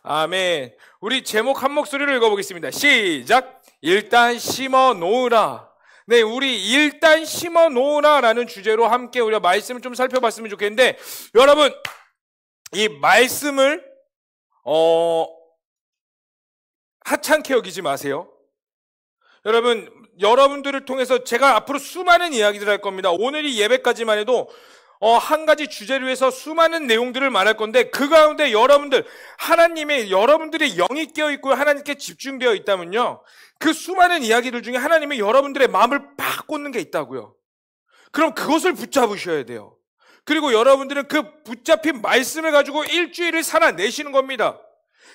아멘. 우리 제목 한 목소리로 읽어보겠습니다. 시작. 일단 심어 놓으라. 네, 우리 일단 심어 놓으라 라는 주제로 함께 우리가 말씀을 좀 살펴봤으면 좋겠는데, 여러분 이 말씀을 하찮게 여기지 마세요. 여러분들을 통해서 제가 앞으로 수많은 이야기들을 할 겁니다. 오늘 이 예배까지만 해도 한 가지 주제를 위해서 수많은 내용들을 말할 건데, 그 가운데 여러분들의 영이 깨어있고 하나님께 집중되어 있다면요, 그 수많은 이야기들 중에 하나님이 여러분들의 마음을 팍 꽂는 게 있다고요. 그럼 그것을 붙잡으셔야 돼요. 그리고 여러분들은 그 붙잡힌 말씀을 가지고 일주일을 살아내시는 겁니다.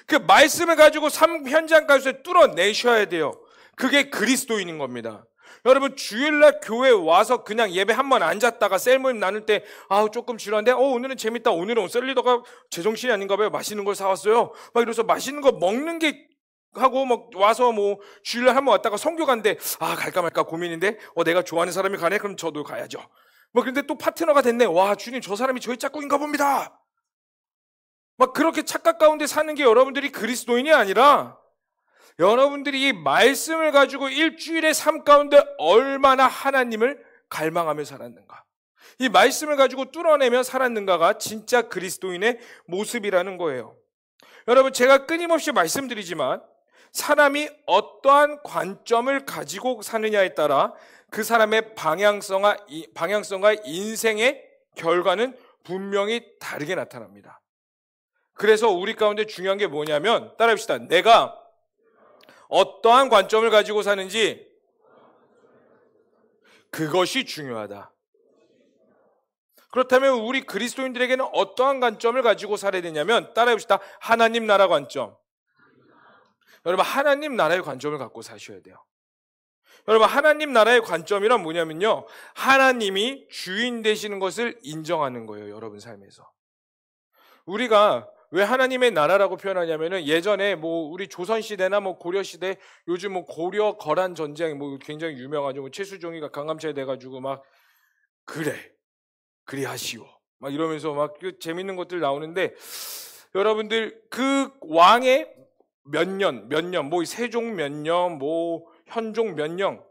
그 말씀을 가지고 삶 현장 가운데 뚫어내셔야 돼요. 그게 그리스도인인 겁니다. 여러분, 주일날 교회에 와서 그냥 예배 한 번 앉았다가 셀 모임 나눌 때 조금 지루한데 오늘은 재밌다, 오늘은 셀리더가 제정신이 아닌가 봐요, 맛있는 걸 사왔어요, 막 이러면서 맛있는 거 먹는 게 하고 막 와서 주일날 한 번 왔다가 선교 간대, 갈까 말까 고민인데 내가 좋아하는 사람이 가네, 그럼 저도 가야죠. 근데 또 파트너가 됐네, 와 주님 저 사람이 저희 짝꿍인가 봅니다. 막 그렇게 착각 가운데 사는 게 여러분들이 그리스도인이 아니라, 여러분들이 이 말씀을 가지고 일주일의 삶 가운데 얼마나 하나님을 갈망하며 살았는가, 이 말씀을 가지고 뚫어내며 살았는가가 진짜 그리스도인의 모습이라는 거예요. 여러분, 제가 끊임없이 말씀드리지만 사람이 어떠한 관점을 가지고 사느냐에 따라 그 사람의 방향성과 인생의 결과는 분명히 다르게 나타납니다. 그래서 우리 가운데 중요한 게 뭐냐면, 따라합시다. 내가 어떠한 관점을 가지고 사는지, 그것이 중요하다. 그렇다면 우리 그리스도인들에게는 어떠한 관점을 가지고 살아야 되냐면, 따라해봅시다. 하나님 나라 관점. 여러분, 하나님 나라의 관점을 갖고 사셔야 돼요. 여러분, 하나님 나라의 관점이란 뭐냐면요, 하나님이 주인 되시는 것을 인정하는 거예요. 여러분 삶에서. 우리가 왜 하나님의 나라라고 표현하냐면은, 예전에 우리 조선시대나 고려시대, 요즘 고려 거란 전쟁 굉장히 유명하죠. 최수종이가 강감차에 돼가지고 그리 하시오 막 이러면서 재밌는 것들 나오는데, 여러분들 그 왕의 몇 년, 세종 몇 년, 현종 몇 년,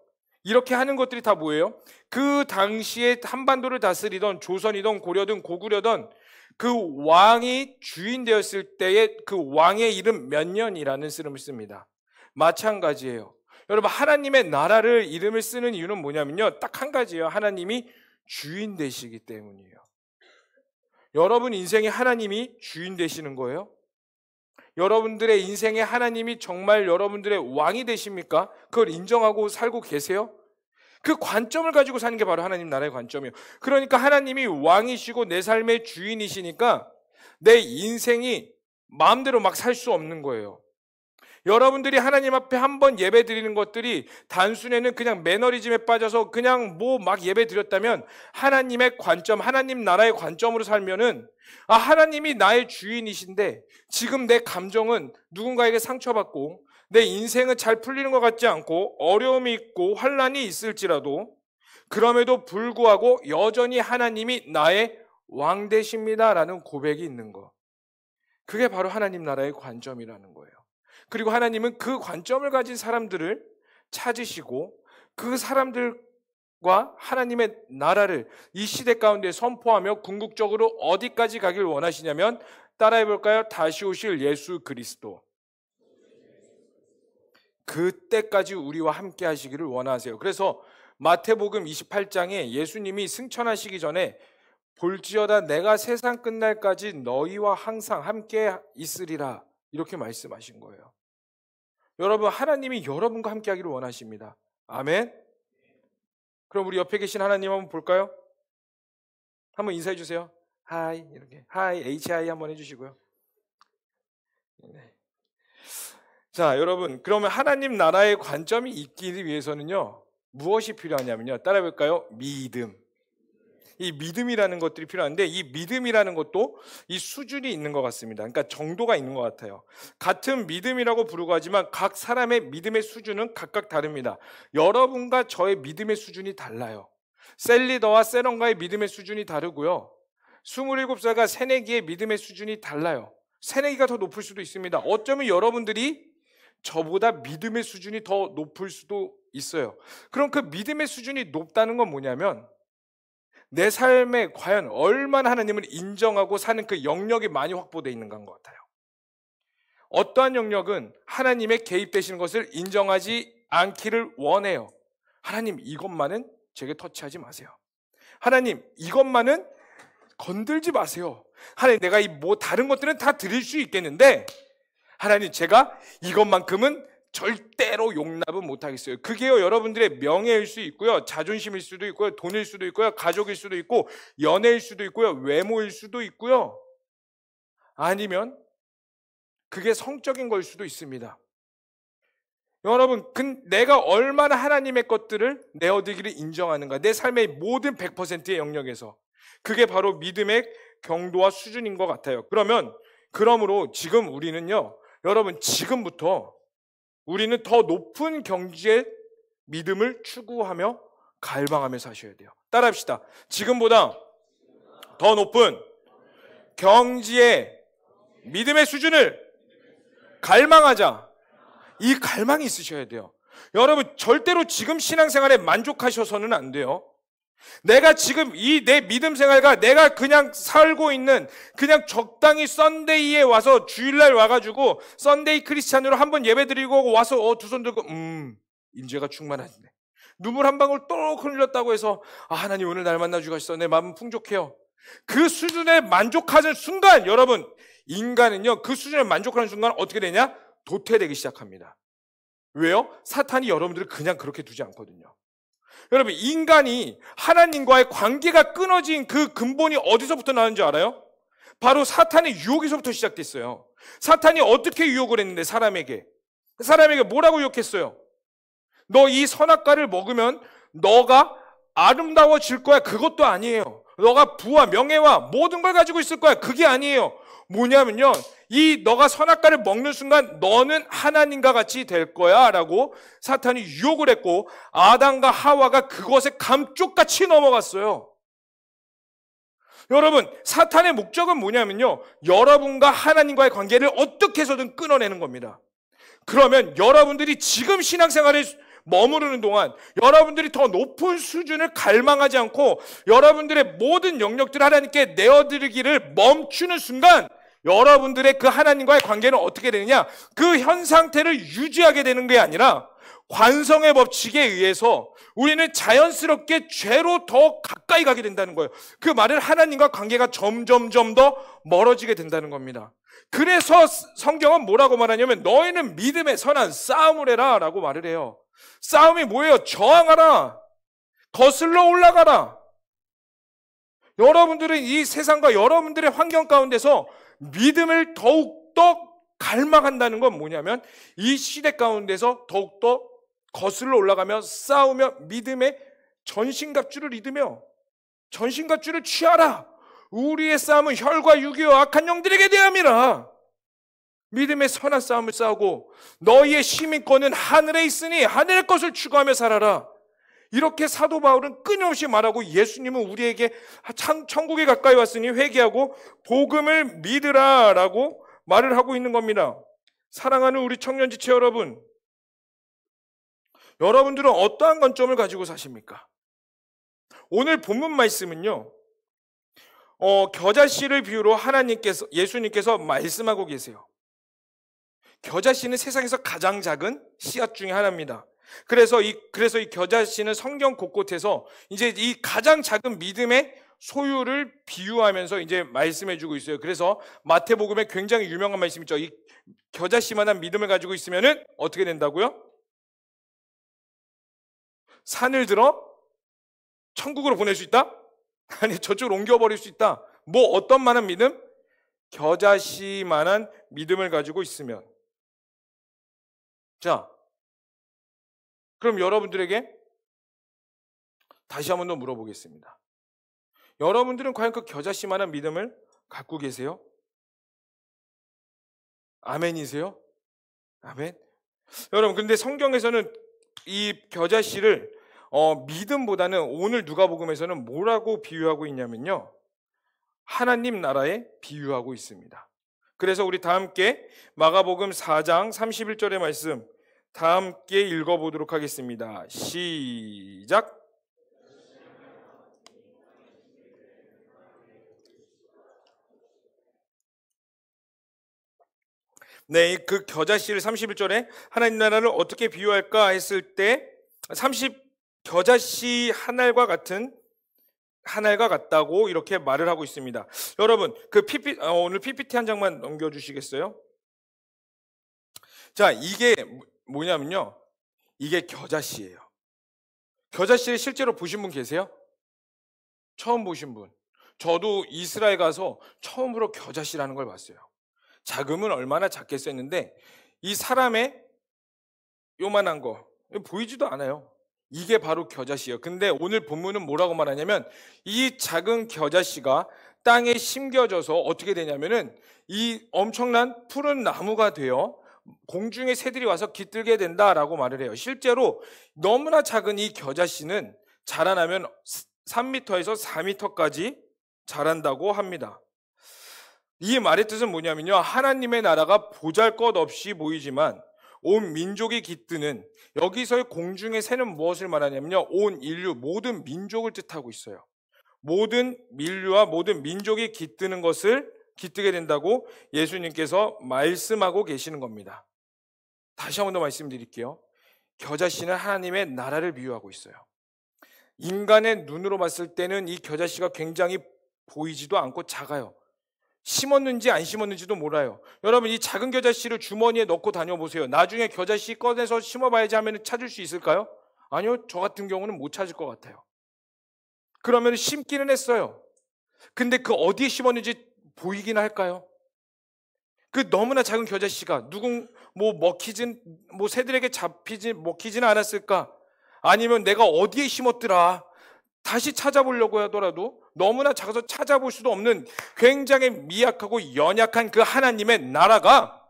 이렇게 하는 것들이 다 뭐예요? 그 당시에 한반도를 다스리던 조선이든 고려든 고구려든 그 왕이 주인 되었을 때의 그 왕의 이름 몇 년이라는 이름을 씁니다. 마찬가지예요. 여러분, 하나님의 나라를 이름을 쓰는 이유는 뭐냐면요, 딱 한 가지예요. 하나님이 주인 되시기 때문이에요. 여러분 인생에 하나님이 주인 되시는 거예요? 여러분들의 인생에 하나님이 정말 여러분들의 왕이 되십니까? 그걸 인정하고 살고 계세요? 그 관점을 가지고 사는 게 바로 하나님 나라의 관점이에요. 그러니까 하나님이 왕이시고 내 삶의 주인이시니까 내 인생이 마음대로 살 수 없는 거예요. 여러분들이 하나님 앞에 한번 예배 드리는 것들이 단순에는 그냥 매너리즘에 빠져서 그냥 예배 드렸다면, 하나님의 관점, 하나님 나라의 관점으로 살면은 하나님이 나의 주인이신데 지금 내 감정은 누군가에게 상처받고 내 인생은 잘 풀리는 것 같지 않고 어려움이 있고 환난이 있을지라도, 그럼에도 불구하고 여전히 하나님이 나의 왕 되십니다라는 고백이 있는 거, 그게 바로 하나님 나라의 관점이라는 거예요. 그리고 하나님은 그 관점을 가진 사람들을 찾으시고 그 사람들과 하나님의 나라를 이 시대 가운데 선포하며 궁극적으로 어디까지 가길 원하시냐면, 따라해 볼까요? 다시 오실 예수 그리스도, 그때까지 우리와 함께 하시기를 원하세요. 그래서 마태복음 28장에 예수님이 승천하시기 전에 볼지어다 내가 세상 끝날까지 너희와 항상 함께 있으리라, 이렇게 말씀하신 거예요. 여러분, 하나님이 여러분과 함께 하기를 원하십니다. 아멘. 그럼 우리 옆에 계신 하나님 한번 볼까요? 한번 인사해 주세요. 하이, 이렇게 하이, HI 한번 해주시고요. 네. 자, 여러분, 그러면 하나님 나라의 관점이 있기 위해서는요, 무엇이 필요하냐면요, 따라해 볼까요? 믿음. 이 믿음이라는 것들이 필요한데, 이 믿음이라는 것도 이 수준이 있는 것 같습니다. 그러니까 정도가 있는 것 같아요. 같은 믿음이라고 부르고 하지만 각 사람의 믿음의 수준은 각각 다릅니다. 여러분과 저의 믿음의 수준이 달라요. 셀리더와 세런가의 믿음의 수준이 다르고요, 27살과 새내기의 믿음의 수준이 달라요. 새내기가 더 높을 수도 있습니다. 어쩌면 여러분들이 저보다 믿음의 수준이 더 높을 수도 있어요. 그럼 그 믿음의 수준이 높다는 건 뭐냐면 내 삶에 과연 얼마나 하나님을 인정하고 사는 그 영역이 많이 확보되어 있는가 한 것 같아요. 어떠한 영역은 하나님의 개입되시는 것을 인정하지 않기를 원해요. 하나님, 이것만은 제게 터치하지 마세요. 하나님, 이것만은 건들지 마세요. 하나님, 내가 다른 것들은 다 드릴 수 있겠는데 하나님, 제가 이것만큼은 절대로 용납은 못하겠어요. 그게요, 여러분들의 명예일 수 있고요, 자존심일 수도 있고요, 돈일 수도 있고요, 가족일 수도 있고, 연애일 수도 있고요, 외모일 수도 있고요, 아니면 그게 성적인 걸 수도 있습니다. 여러분, 내가 얼마나 하나님의 것들을 내어드리기를 인정하는가, 내 삶의 모든 100%의 영역에서. 그게 바로 믿음의 경도와 수준인 것 같아요. 그러므로 지금 우리는요, 여러분, 지금부터 우리는 더 높은 경지의 믿음을 추구하며 갈망하며 사셔야 돼요. 따라합시다. 지금보다 더 높은 경지의 믿음의 수준을 갈망하자. 이 갈망이 있으셔야 돼요. 여러분, 절대로 지금 신앙생활에 만족하셔서는 안 돼요. 내가 지금 이 내 믿음 생활과 내가 그냥 살고 있는, 그냥 적당히 썬데이에 와서 주일날 와가지고 썬데이 크리스찬으로 한번 예배드리고 와서 두 손 들고 인재가 충만하시네, 눈물 한 방울 똑 흘렸다고 해서 하나님 오늘 날 만나주고 하셨어, 내 마음은 풍족해요, 그 수준에 만족하는 순간, 여러분, 인간은요 그 수준에 만족하는 순간 어떻게 되냐? 도태되기 시작합니다. 왜요? 사탄이 여러분들을 그냥 그렇게 두지 않거든요. 여러분, 인간이 하나님과의 관계가 끊어진 그 근본이 어디서부터 나는지 알아요? 바로 사탄의 유혹에서부터 시작됐어요. 사탄이 어떻게 유혹을 했는데, 사람에게 뭐라고 유혹했어요? 너 이 선악과를 먹으면 너가 아름다워질 거야. 그것도 아니에요. 너가 부와 명예와 모든 걸 가지고 있을 거야. 그게 아니에요. 뭐냐면요, 너가 선악과를 먹는 순간 너는 하나님과 같이 될 거야 라고 사탄이 유혹을 했고, 아담과 하와가 그것에 감쪽같이 넘어갔어요. 여러분, 사탄의 목적은 뭐냐면요, 여러분과 하나님과의 관계를 어떻게 해서든 끊어내는 겁니다. 그러면 여러분들이 지금 신앙생활에 머무르는 동안 여러분들이 더 높은 수준을 갈망하지 않고 여러분들의 모든 영역들을 하나님께 내어드리기를 멈추는 순간, 여러분들의 그 하나님과의 관계는 어떻게 되느냐? 그 현 상태를 유지하게 되는 게 아니라 관성의 법칙에 의해서 우리는 자연스럽게 죄로 더 가까이 가게 된다는 거예요. 그 말은 하나님과 관계가 점점점 더 멀어지게 된다는 겁니다. 그래서 성경은 뭐라고 말하냐면 너희는 믿음의 선한 싸움을 해라 라고 말을 해요. 싸움이 뭐예요? 저항하라, 거슬러 올라가라. 여러분들은 이 세상과 여러분들의 환경 가운데서 믿음을 더욱더 갈망한다는 건 뭐냐면 이 시대 가운데서 더욱더 거슬러 올라가며 싸우며 믿음의 전신갑주를 입으며 전신갑주를 취하라. 우리의 싸움은 혈과 육이와 악한 영들에게 대함이라. 믿음의 선한 싸움을 싸우고 너희의 시민권은 하늘에 있으니 하늘의 것을 추구하며 살아라. 이렇게 사도 바울은 끊임없이 말하고, 예수님은 우리에게 천국에 가까이 왔으니 회개하고 복음을 믿으라 라고 말을 하고 있는 겁니다. 사랑하는 우리 청년지체 여러분, 여러분들은 어떠한 관점을 가지고 사십니까? 오늘 본문 말씀은요, 겨자씨를 비유로 예수님께서 말씀하고 계세요. 겨자씨는 세상에서 가장 작은 씨앗 중에 하나입니다. 그래서 이 겨자씨는 성경 곳곳에서 이제 이 가장 작은 믿음의 소유를 비유하면서 이제 말씀해주고 있어요. 그래서 마태복음에 굉장히 유명한 말씀 있죠. 이 겨자씨만한 믿음을 가지고 있으면은 어떻게 된다고요? 산을 들어 천국으로 보낼 수 있다? 아니, 저쪽으로 옮겨버릴 수 있다. 뭐 어떤 만한 믿음? 겨자씨만한 믿음을 가지고 있으면. 자, 그럼 여러분들에게 다시 한 번 더 물어보겠습니다. 여러분들은 과연 그 겨자씨만한 믿음을 갖고 계세요? 아멘이세요? 아멘. 여러분, 근데 성경에서는 이 겨자씨를 믿음보다는 오늘 누가복음에서는 뭐라고 비유하고 있냐면요, 하나님 나라에 비유하고 있습니다. 그래서 우리 다 함께 마가복음 4장 31절의 말씀 다 함께 읽어보도록 하겠습니다. 시작. 네, 그 겨자씨를 31절에 하나님 나라를 어떻게 비유할까 했을 때 겨자씨 한 알과 같다고 이렇게 말을 하고 있습니다. 여러분, 오늘 PPT 한 장만 넘겨주시겠어요? 자, 이게 뭐냐면요. 이게 겨자씨예요. 겨자씨를 실제로 보신 분 계세요? 처음 보신 분. 저도 이스라엘 가서 처음으로 겨자씨라는 걸 봤어요. 자금은 얼마나 작겠어 했는데 이 사람의 요만한 거 보이지도 않아요. 이게 바로 겨자씨예요. 근데 오늘 본문은 뭐라고 말하냐면 이 작은 겨자씨가 땅에 심겨져서 어떻게 되냐면은 이 엄청난 푸른 나무가 되어 공중의 새들이 와서 깃들게 된다라고 말을 해요. 실제로 너무나 작은 이 겨자씨는 자라나면 3m에서 4m까지 자란다고 합니다. 이 말의 뜻은 뭐냐면요. 하나님의 나라가 보잘것없이 보이지만 온 민족이 깃드는, 여기서의 공중의 새는 무엇을 말하냐면요. 온 인류, 모든 민족을 뜻하고 있어요. 모든 민류와 모든 민족이 깃들게 된다고 예수님께서 말씀하고 계시는 겁니다. 다시 한 번 더 말씀드릴게요. 겨자씨는 하나님의 나라를 비유하고 있어요. 인간의 눈으로 봤을 때는 이 겨자씨가 굉장히 보이지도 않고 작아요. 심었는지 안 심었는지도 몰라요. 여러분, 이 작은 겨자씨를 주머니에 넣고 다녀보세요. 나중에 겨자씨 꺼내서 심어봐야지 하면 찾을 수 있을까요? 아니요, 저 같은 경우는 못 찾을 것 같아요. 그러면 심기는 했어요. 근데 그 어디에 심었는지 보이긴 할까요? 그 너무나 작은 겨자씨가 새들에게 먹히지는 않았을까? 아니면 내가 어디에 심었더라? 다시 찾아보려고 하더라도 너무나 작아서 찾아볼 수도 없는 굉장히 미약하고 연약한 그 하나님의 나라가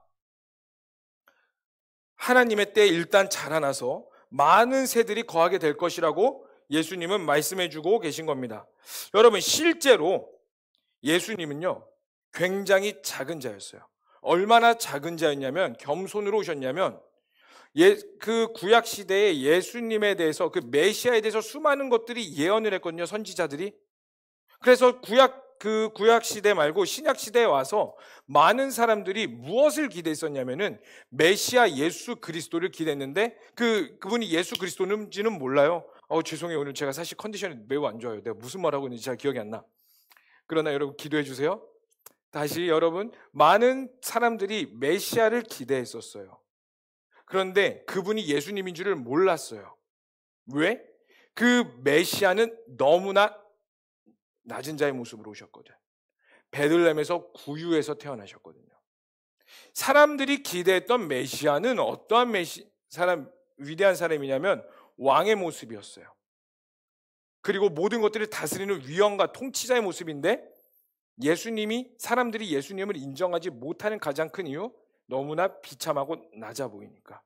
하나님의 때에 일단 자라나서 많은 새들이 거하게 될 것이라고 예수님은 말씀해주고 계신 겁니다. 여러분, 실제로 예수님은요 굉장히 작은 자였어요. 얼마나 작은 자였냐면, 겸손으로 오셨냐면, 그 구약 시대에 예수님에 대해서, 그 메시아에 대해서 수많은 것들이 예언을 했거든요, 선지자들이. 그래서 구약 시대 말고 신약 시대에 와서 많은 사람들이 무엇을 기대했었냐면은 메시아 예수 그리스도를 기대했는데 그분이 예수 그리스도인지는 몰라요. 죄송해요. 오늘 제가 사실 컨디션이 매우 안 좋아요. 내가 무슨 말하고 있는지 잘 기억이 안 나. 그러나 여러분 기도해 주세요. 다시 여러분, 많은 사람들이 메시아를 기대했었어요. 그런데 그분이 예수님인 줄을 몰랐어요. 왜? 그 메시아는 너무나 낮은 자의 모습으로 오셨거든. 베들레헴에서 구유에서 태어나셨거든요. 사람들이 기대했던 메시아는 어떠한 위대한 사람이냐면 왕의 모습이었어요. 그리고 모든 것들을 다스리는 위엄과 통치자의 모습인데, 사람들이 예수님을 인정하지 못하는 가장 큰 이유, 너무나 비참하고 낮아 보이니까.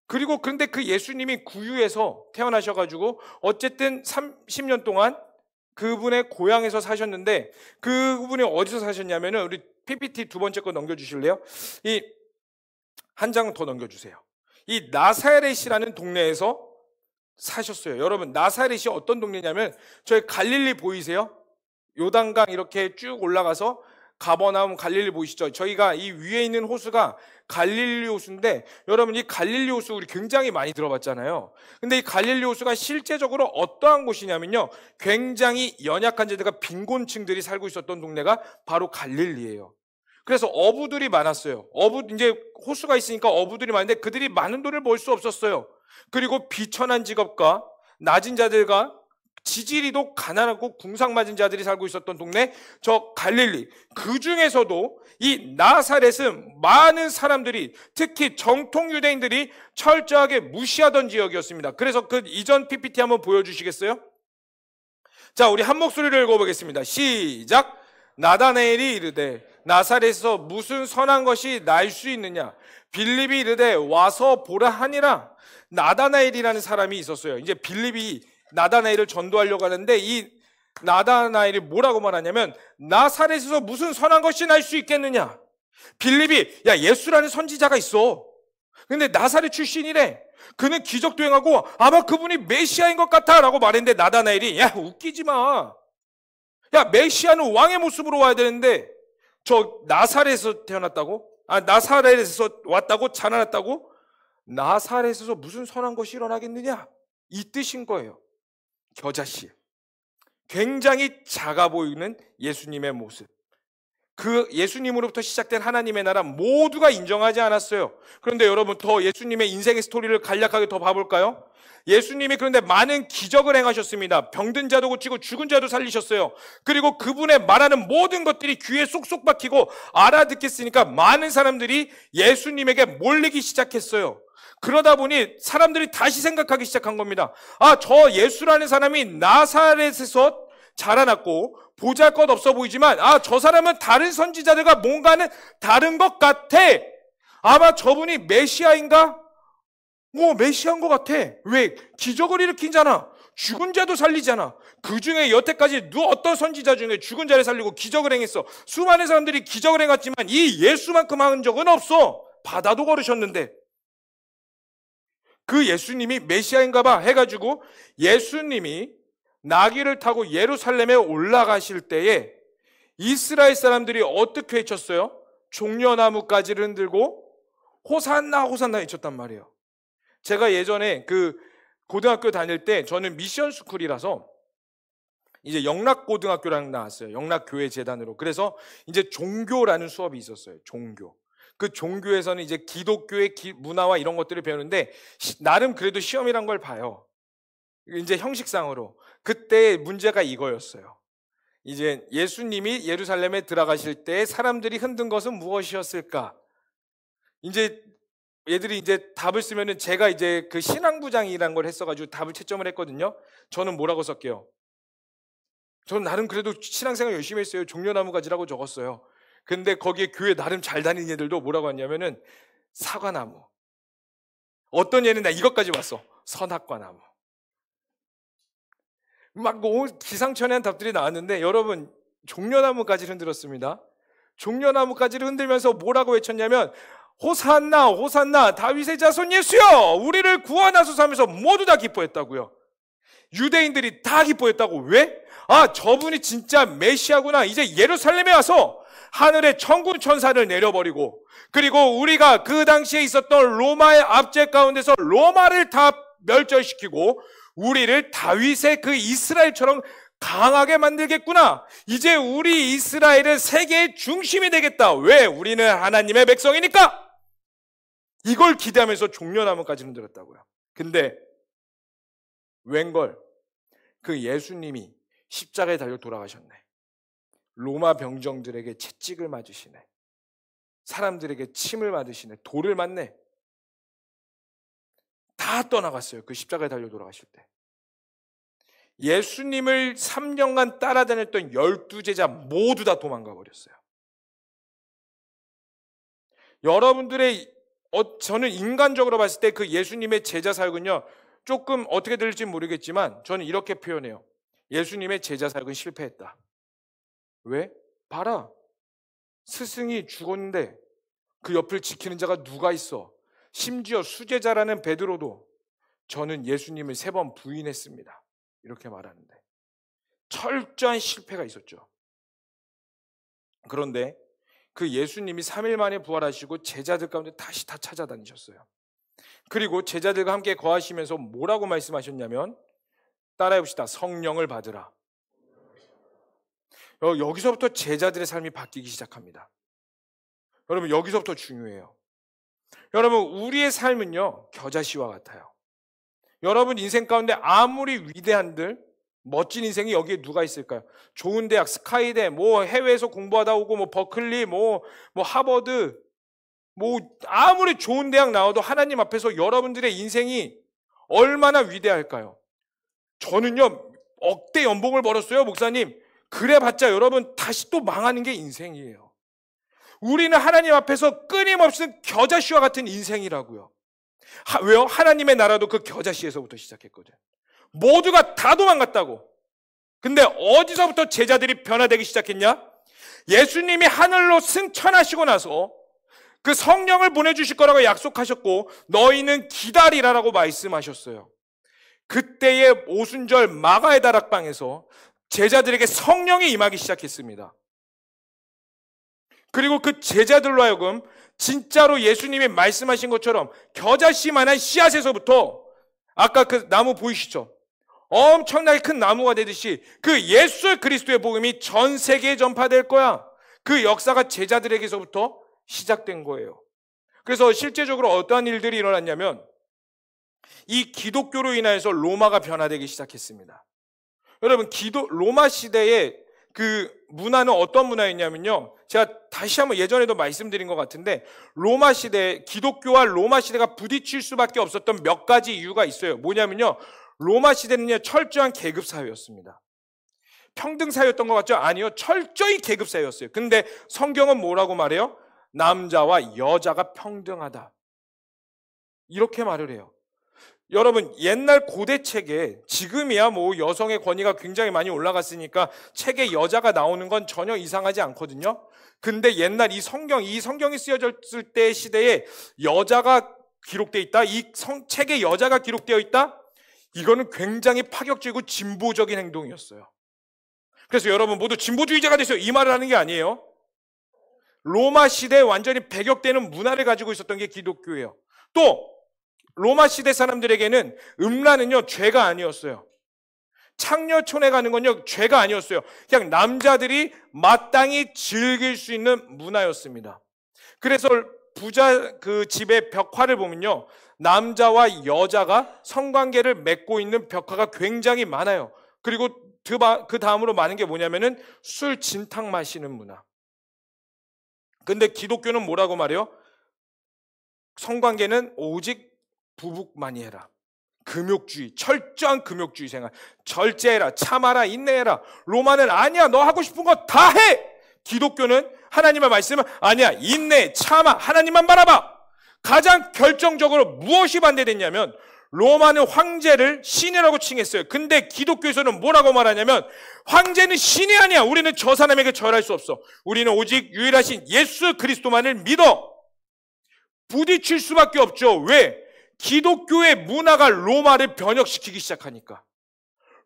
그런데 그 예수님이 구유에서 태어나셔가지고 어쨌든 30년 동안 그분의 고향에서 사셨는데, 그분이 어디서 사셨냐면은, 우리 PPT 두 번째 거 넘겨주실래요? 한 장 더 넘겨주세요. 이 나사렛이라는 동네에서 사셨어요. 여러분, 나사렛이 어떤 동네냐면, 저희 갈릴리 보이세요? 요단강 이렇게 쭉 올라가서 가버나움 갈릴리 보이시죠? 저희가 이 위에 있는 호수가 갈릴리 호수인데, 여러분 이 갈릴리 호수 우리 굉장히 많이 들어봤잖아요. 근데 이 갈릴리 호수가 실제적으로 어떠한 곳이냐면요, 굉장히 연약한 자들과 빈곤층들이 살고 있었던 동네가 바로 갈릴리예요. 그래서 어부들이 많았어요. 이제 호수가 있으니까 어부들이 많은데 그들이 많은 돈을 벌 수 없었어요. 그리고 비천한 직업과 낮은 자들과 지지리도 가난하고 궁상맞은 자들이 살고 있었던 동네, 저 갈릴리. 그 중에서도 이 나사렛은 많은 사람들이, 특히 정통 유대인들이 철저하게 무시하던 지역이었습니다. 그래서 그 이전 PPT 한번 보여주시겠어요? 자, 우리 한 목소리를 읽어보겠습니다. 시작. 나다나엘이 이르되 나사렛에서 무슨 선한 것이 날 수 있느냐? 빌립이 이르되 와서 보라 하니라. 나다나엘이라는 사람이 있었어요. 이제 빌립이 나다나엘을 전도하려고 하는데, 이 나다나엘이 뭐라고 말하냐면, 나사렛에서 무슨 선한 것이 날 수 있겠느냐? 빌립이 야 예수라는 선지자가 있어. 근데 나사렛 출신이래. 그는 기적도 행하고 아마 그분이 메시아인 것 같아 라고 말했는데 나다나엘이 야 웃기지 마. 야 메시아는 왕의 모습으로 와야 되는데 저 나사렛에서 태어났다고? 나사렛에서 왔다고? 자라났다고? 나사렛에서 무슨 선한 것이 일어나겠느냐? 이 뜻인 거예요. 겨자씨. 굉장히 작아 보이는 예수님의 모습. 그 예수님으로부터 시작된 하나님의 나라 모두가 인정하지 않았어요. 그런데 여러분 더 예수님의 인생의 스토리를 간략하게 더 봐볼까요? 예수님이 그런데 많은 기적을 행하셨습니다. 병든 자도 고치고 죽은 자도 살리셨어요. 그리고 그분의 말하는 모든 것들이 귀에 쏙쏙 박히고 알아듣겠으니까 많은 사람들이 예수님에게 몰리기 시작했어요. 그러다 보니 사람들이 다시 생각하기 시작한 겁니다. 저 예수라는 사람이 나사렛에서 자라났고 보잘것 없어 보이지만 저 사람은 다른 선지자들과 뭔가는 다른 것 같아. 아마 저분이 메시아인가? 메시아인 것 같아. 왜? 기적을 일으키잖아. 죽은 자도 살리잖아. 그 중에 여태까지 어떤 선지자 중에 죽은 자를 살리고 기적을 행했어. 수많은 사람들이 기적을 행했지만 이 예수만큼 한 적은 없어. 바다도 걸으셨는데. 그 예수님이 메시아인가 봐 해가지고 예수님이 나귀를 타고 예루살렘에 올라가실 때에 이스라엘 사람들이 어떻게 외쳤어요? 종려나무 가지를 흔들고 호산나 호산나 외쳤단 말이에요. 제가 예전에 그 고등학교 다닐 때 저는 미션 스쿨이라서 이제 영락고등학교랑 나왔어요. 영락교회 재단으로. 그래서 이제 종교라는 수업이 있었어요. 종교. 그 종교에서는 이제 기독교의 문화와 이런 것들을 배우는데 나름 그래도 시험이란 걸 봐요. 이제 형식상으로. 그때 문제가 이거였어요. 이제 예수님이 예루살렘에 들어가실 때 사람들이 흔든 것은 무엇이었을까? 이제 얘들이 이제 답을 쓰면은 제가 이제 그 신앙부장이라는 걸 했어가지고 답을 채점을 했거든요. 저는 뭐라고 썼게요? 저는 나름 그래도 신앙생활 열심히 했어요. 종려나무 가지라고 적었어요. 근데 거기에 교회 나름 잘 다니는 애들도 뭐라고 했냐면은 사과나무. 어떤 얘는 나 이것까지 봤어. 선악과나무. 막 기상천외한 답들이 나왔는데 여러분 종려나무까지를 흔들었습니다. 종려나무까지를 흔들면서 뭐라고 외쳤냐면 호산나 호산나 다윗의 자손 예수여 우리를 구원하소서 하면서 모두 다 기뻐했다고요. 유대인들이 다 기뻐했다고. 왜? 저분이 진짜 메시아구나. 이제 예루살렘에 와서 하늘의 천군 천사를 내려버리고 그리고 우리가 그 당시에 있었던 로마의 압제 가운데서 로마를 다 멸절시키고 우리를 다윗의 그 이스라엘처럼 강하게 만들겠구나. 이제 우리 이스라엘은 세계의 중심이 되겠다. 왜? 우리는 하나님의 백성이니까. 이걸 기대하면서 종려나무까지 흔들었다고요. 근데 웬걸 그 예수님이 십자가에 달려 돌아가셨네. 로마 병정들에게 채찍을 맞으시네. 사람들에게 침을 맞으시네. 돌을 맞네. 다 떠나갔어요. 그 십자가에 달려 돌아가실 때. 예수님을 3년간 따라다녔던 12제자 모두 다 도망가 버렸어요. 여러분들의 저는 인간적으로 봤을 때 그 예수님의 제자 사역은요 조금 어떻게 들릴지 모르겠지만 저는 이렇게 표현해요. 예수님의 제자 사역은 실패했다. 왜? 봐라. 스승이 죽었는데 그 옆을 지키는 자가 누가 있어? 심지어 수제자라는 베드로도 저는 예수님을 3번 부인했습니다. 이렇게 말하는데 철저한 실패가 있었죠. 그런데 그 예수님이 3일 만에 부활하시고 제자들 가운데 다시 다 찾아다니셨어요. 그리고 제자들과 함께 거하시면서 뭐라고 말씀하셨냐면 따라해봅시다. 성령을 받으라. 여기서부터 제자들의 삶이 바뀌기 시작합니다. 여러분 여기서부터 중요해요. 여러분 우리의 삶은요 겨자씨와 같아요. 여러분 인생 가운데 아무리 위대한들 멋진 인생이 여기에 누가 있을까요? 좋은 대학, 스카이대, 해외에서 공부하다 오고 버클리, 하버드, 아무리 좋은 대학 나와도 하나님 앞에서 여러분들의 인생이 얼마나 위대할까요? 저는요 억대 연봉을 벌었어요, 목사님. 그래봤자 여러분 다시 또 망하는 게 인생이에요. 우리는 하나님 앞에서 끊임없이 겨자씨와 같은 인생이라고요. 왜요? 하나님의 나라도 그 겨자씨에서부터 시작했거든. 모두가 다 도망갔다고. 근데 어디서부터 제자들이 변화되기 시작했냐? 예수님이 하늘로 승천하시고 나서 그 성령을 보내주실 거라고 약속하셨고 너희는 기다리라라고 말씀하셨어요. 그때의 오순절 마가의 다락방에서 제자들에게 성령이 임하기 시작했습니다. 그리고 그 제자들로 하여금 진짜로 예수님이 말씀하신 것처럼 겨자씨만한 씨앗에서부터 아까 그 나무 보이시죠? 엄청나게 큰 나무가 되듯이 그 예수 그리스도의 복음이 전 세계에 전파될 거야. 그 역사가 제자들에게서부터 시작된 거예요. 그래서 실제적으로 어떠한 일들이 일어났냐면 이 기독교로 인하여서 로마가 변화되기 시작했습니다. 여러분, 로마 시대의 그 문화는 어떤 문화였냐면요. 제가 다시 한번 예전에도 말씀드린 것 같은데 로마 시대, 기독교와 로마 시대가 부딪힐 수밖에 없었던 몇 가지 이유가 있어요. 뭐냐면요. 로마 시대는요, 철저한 계급 사회였습니다. 평등 사회였던 것 같죠? 아니요. 철저히 계급 사회였어요. 근데 성경은 뭐라고 말해요? 남자와 여자가 평등하다. 이렇게 말을 해요. 여러분, 옛날 고대 책에 지금이야 뭐 여성의 권위가 굉장히 많이 올라갔으니까 책에 여자가 나오는 건 전혀 이상하지 않거든요. 근데 옛날 이 성경이 쓰여졌을 때 시대에 여자가 기록되어 있다. 책에 여자가 기록되어 있다. 이거는 굉장히 파격적이고 진보적인 행동이었어요. 그래서 여러분 모두 진보주의자가 되세요. 이 말을 하는 게 아니에요. 로마 시대에 완전히 배격되는 문화를 가지고 있었던 게 기독교예요. 또 로마 시대 사람들에게는 음란은요 죄가 아니었어요. 창녀촌에 가는 건요 죄가 아니었어요. 그냥 남자들이 마땅히 즐길 수 있는 문화였습니다. 그래서 부자 그 집의 벽화를 보면요 남자와 여자가 성관계를 맺고 있는 벽화가 굉장히 많아요. 그리고 그 다음으로 많은 게 뭐냐면은 술 진탕 마시는 문화. 근데 기독교는 뭐라고 말해요? 성관계는 오직 부부만이 해라. 금욕주의, 철저한 금욕주의 생활. 절제해라, 참아라, 인내해라. 로마는 아니야, 너 하고 싶은 거 다 해. 기독교는 하나님의 말씀은 아니야, 인내, 참아, 하나님만 바라봐. 가장 결정적으로 무엇이 반대됐냐면 로마는 황제를 신이라고 칭했어요. 근데 기독교에서는 뭐라고 말하냐면 황제는 신이 아니야. 우리는 저 사람에게 절할 수 없어. 우리는 오직 유일하신 예수 그리스도만을 믿어. 부딪힐 수밖에 없죠. 왜? 기독교의 문화가 로마를 변혁시키기 시작하니까.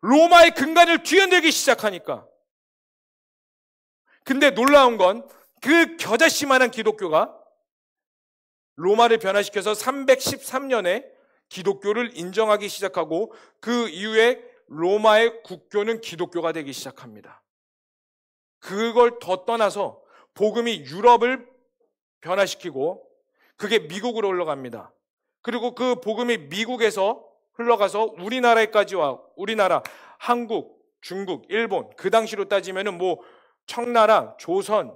로마의 근간을 뒤흔들기 시작하니까. 근데 놀라운 건 그 겨자씨만한 기독교가 로마를 변화시켜서 313년에 기독교를 인정하기 시작하고 그 이후에 로마의 국교는 기독교가 되기 시작합니다. 그걸 더 떠나서 복음이 유럽을 변화시키고 그게 미국으로 흘러갑니다. 그리고 그 복음이 미국에서 흘러가서 우리나라에까지 와. 우리나라, 한국, 중국, 일본, 그 당시로 따지면은 뭐 청나라, 조선,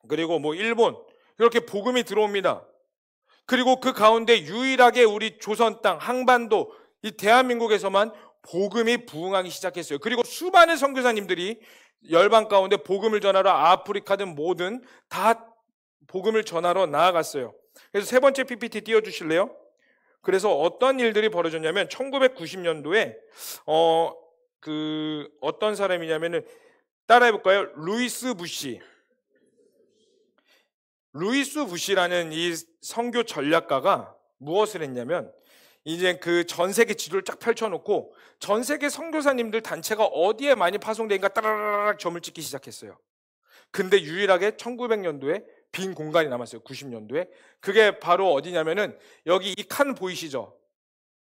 그리고 뭐 일본 이렇게 복음이 들어옵니다. 그리고 그 가운데 유일하게 우리 조선 땅, 항반도, 이 대한민국에서만 복음이 부흥하기 시작했어요. 그리고 수많은 선교사님들이 열방 가운데 복음을 전하러 아프리카든 뭐든 다 복음을 전하러 나아갔어요. 그래서 세 번째 PPT 띄워주실래요? 그래서 어떤 일들이 벌어졌냐면 1990년도에 어떤 사람이냐면은 따라해볼까요? 루이스 부시라는 이 선교 전략가가 무엇을 했냐면 이제 그 전 세계 지도를 쫙 펼쳐놓고 전 세계 선교사님들 단체가 어디에 많이 파송되니까 따라라락 점을 찍기 시작했어요. 근데 유일하게 1900년도에 빈 공간이 남았어요. 90년도에. 그게 바로 어디냐면은 여기 이 칸 보이시죠?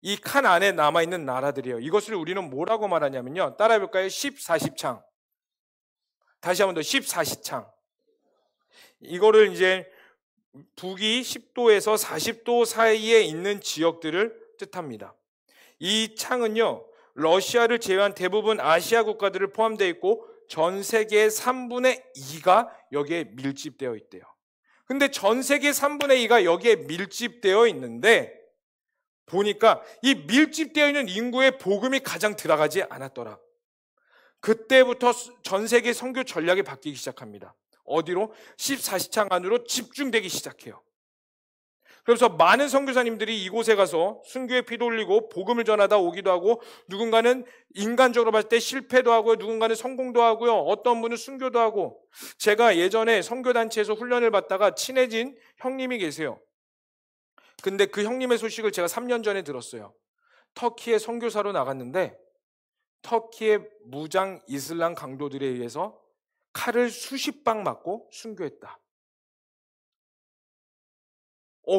이 칸 안에 남아있는 나라들이에요. 이것을 우리는 뭐라고 말하냐면요. 따라해볼까요? 10-40창. 다시 한 번 더 10-40창. 이거를 이제 북위 10도에서 40도 사이에 있는 지역들을 뜻합니다. 이 창은요, 러시아를 제외한 대부분 아시아 국가들을 포함되어 있고 전 세계의 3분의 2가 여기에 밀집되어 있대요. 근데 전 세계 3분의 2가 여기에 밀집되어 있는데 보니까 이 밀집되어 있는 인구의 복음이 가장 들어가지 않았더라. 그때부터 전 세계 선교 전략이 바뀌기 시작합니다. 어디로? 10-40창 안으로 집중되기 시작해요. 그래서 많은 선교사님들이 이곳에 가서 순교의 피도 흘리고 복음을 전하다 오기도 하고, 누군가는 인간적으로 봤을 때 실패도 하고요, 누군가는 성공도 하고요, 어떤 분은 순교도 하고. 제가 예전에 선교단체에서 훈련을 받다가 친해진 형님이 계세요. 근데 그 형님의 소식을 제가 3년 전에 들었어요. 터키에 선교사로 나갔는데 터키의 무장 이슬람 강도들에 의해서 칼을 수십 방 맞고 순교했다.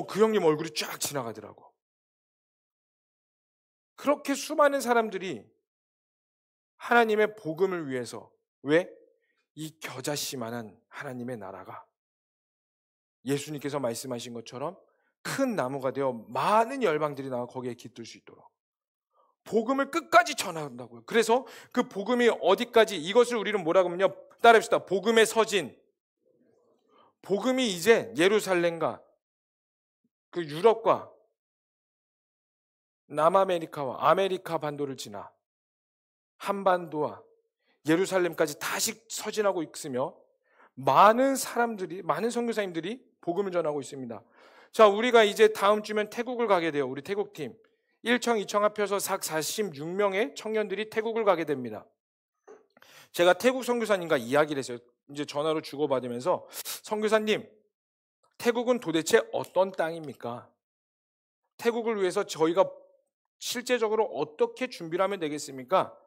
그 형님 얼굴이 쫙 지나가더라고. 그렇게 수많은 사람들이 하나님의 복음을 위해서, 왜? 이 겨자씨만한 하나님의 나라가 예수님께서 말씀하신 것처럼 큰 나무가 되어 많은 열방들이 나와 거기에 깃들 수 있도록 복음을 끝까지 전한다고요. 그래서 그 복음이 어디까지, 이것을 우리는 뭐라고 하면요, 따라합시다. 복음의 서진. 복음이 이제 예루살렘과 그 유럽과 남아메리카와 아메리카 반도를 지나 한반도와 예루살렘까지 다시 서진하고 있으며, 많은 사람들이, 많은 선교사님들이 복음을 전하고 있습니다. 자, 우리가 이제 다음 주면 태국을 가게 돼요. 우리 태국팀 1청 2청 합해서 46명의 청년들이 태국을 가게 됩니다. 제가 태국 선교사님과 이야기를 했어요. 이제 전화로 주고받으면서, 선교사님, 태국은 도대체 어떤 땅입니까? 태국을 위해서 저희가 실제적으로 어떻게 준비를 하면 되겠습니까?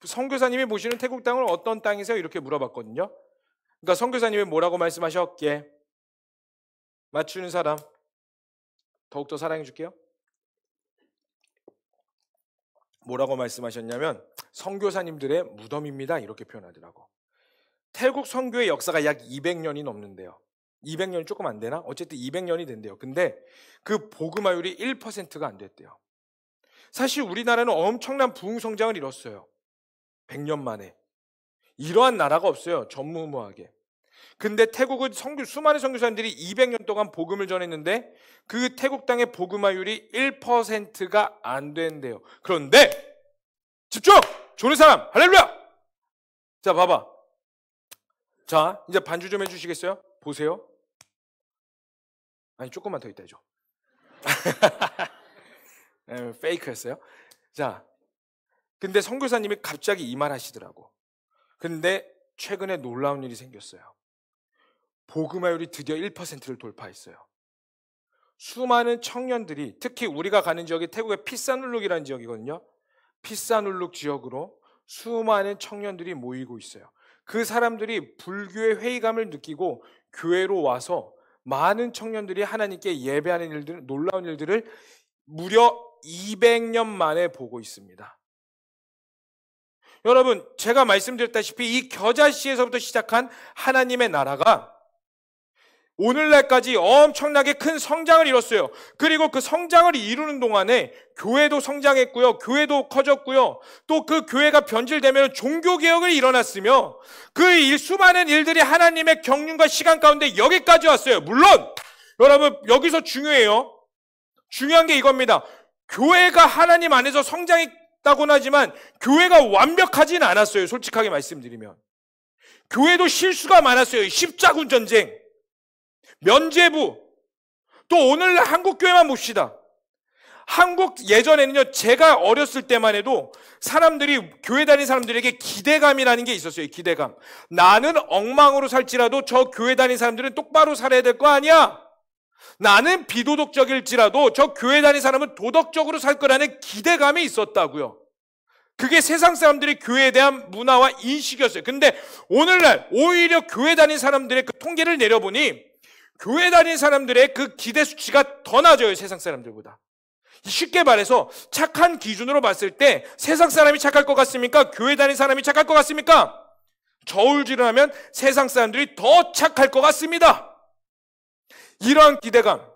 선교사님이 보시는 태국 땅은 어떤 땅이세요? 이렇게 물어봤거든요. 그러니까 선교사님이 뭐라고 말씀하셨기에, 맞추는 사람 더욱더 사랑해 줄게요. 뭐라고 말씀하셨냐면, 선교사님들의 무덤입니다, 이렇게 표현하더라고. 태국 선교의 역사가 약 200년이 넘는데요. 200년이 조금 안 되나? 어쨌든 200년이 된대요. 근데 그 복음화율이 1%가 안 됐대요. 사실 우리나라는 엄청난 부흥성장을 이뤘어요. 100년 만에. 이러한 나라가 없어요, 전무후무하게. 근데 태국은 수많은 선교사님들이 200년 동안 복음을 전했는데 그 태국 땅의 복음화율이 1%가 안 된대요. 그런데 집중! 좋은 사람, 할렐루야! 자, 봐봐. 자, 이제 반주 좀 해주시겠어요? 보세요. 아니, 조금만 더 있다 해줘. 페이크였어요. 자, 근데 선교사님이 갑자기 이 말 하시더라고. 근데 최근에 놀라운 일이 생겼어요. 복음화율이 드디어 1%를 돌파했어요. 수많은 청년들이, 특히 우리가 가는 지역이 태국의 피사눌룩이라는 지역이거든요. 피사눌룩 지역으로 수많은 청년들이 모이고 있어요. 그 사람들이 불교의 회의감을 느끼고 교회로 와서 많은 청년들이 하나님께 예배하는 일들, 놀라운 일들을 무려 200년 만에 보고 있습니다. 여러분, 제가 말씀드렸다시피 이 겨자씨에서부터 시작한 하나님의 나라가 오늘날까지 엄청나게 큰 성장을 이뤘어요. 그리고 그 성장을 이루는 동안에 교회도 성장했고요, 교회도 커졌고요, 또 그 교회가 변질되면 종교개혁을 일어났으며, 그 수많은 일들이 하나님의 경륜과 시간 가운데 여기까지 왔어요. 물론 여러분, 여기서 중요해요. 중요한 게 이겁니다. 교회가 하나님 안에서 성장했다고는 하지만 교회가 완벽하진 않았어요. 솔직하게 말씀드리면 교회도 실수가 많았어요. 십자군 전쟁, 면죄부, 또 오늘날 한국 교회만 봅시다. 한국 예전에는요, 제가 어렸을 때만 해도 사람들이, 교회 다니는 사람들에게 기대감이라는 게 있었어요. 기대감. 나는 엉망으로 살지라도 저 교회 다니는 사람들은 똑바로 살아야 될 거 아니야. 나는 비도덕적일지라도 저 교회 다니는 사람은 도덕적으로 살 거라는 기대감이 있었다고요. 그게 세상 사람들이 교회에 대한 문화와 인식이었어요. 근데 오늘날 오히려 교회 다니는 사람들의 그 통계를 내려보니 교회 다니는 사람들의 그 기대 수치가 더 낮아요, 세상 사람들보다. 쉽게 말해서 착한 기준으로 봤을 때 세상 사람이 착할 것 같습니까? 교회 다니는 사람이 착할 것 같습니까? 저울질을 하면 세상 사람들이 더 착할 것 같습니다. 이러한 기대감.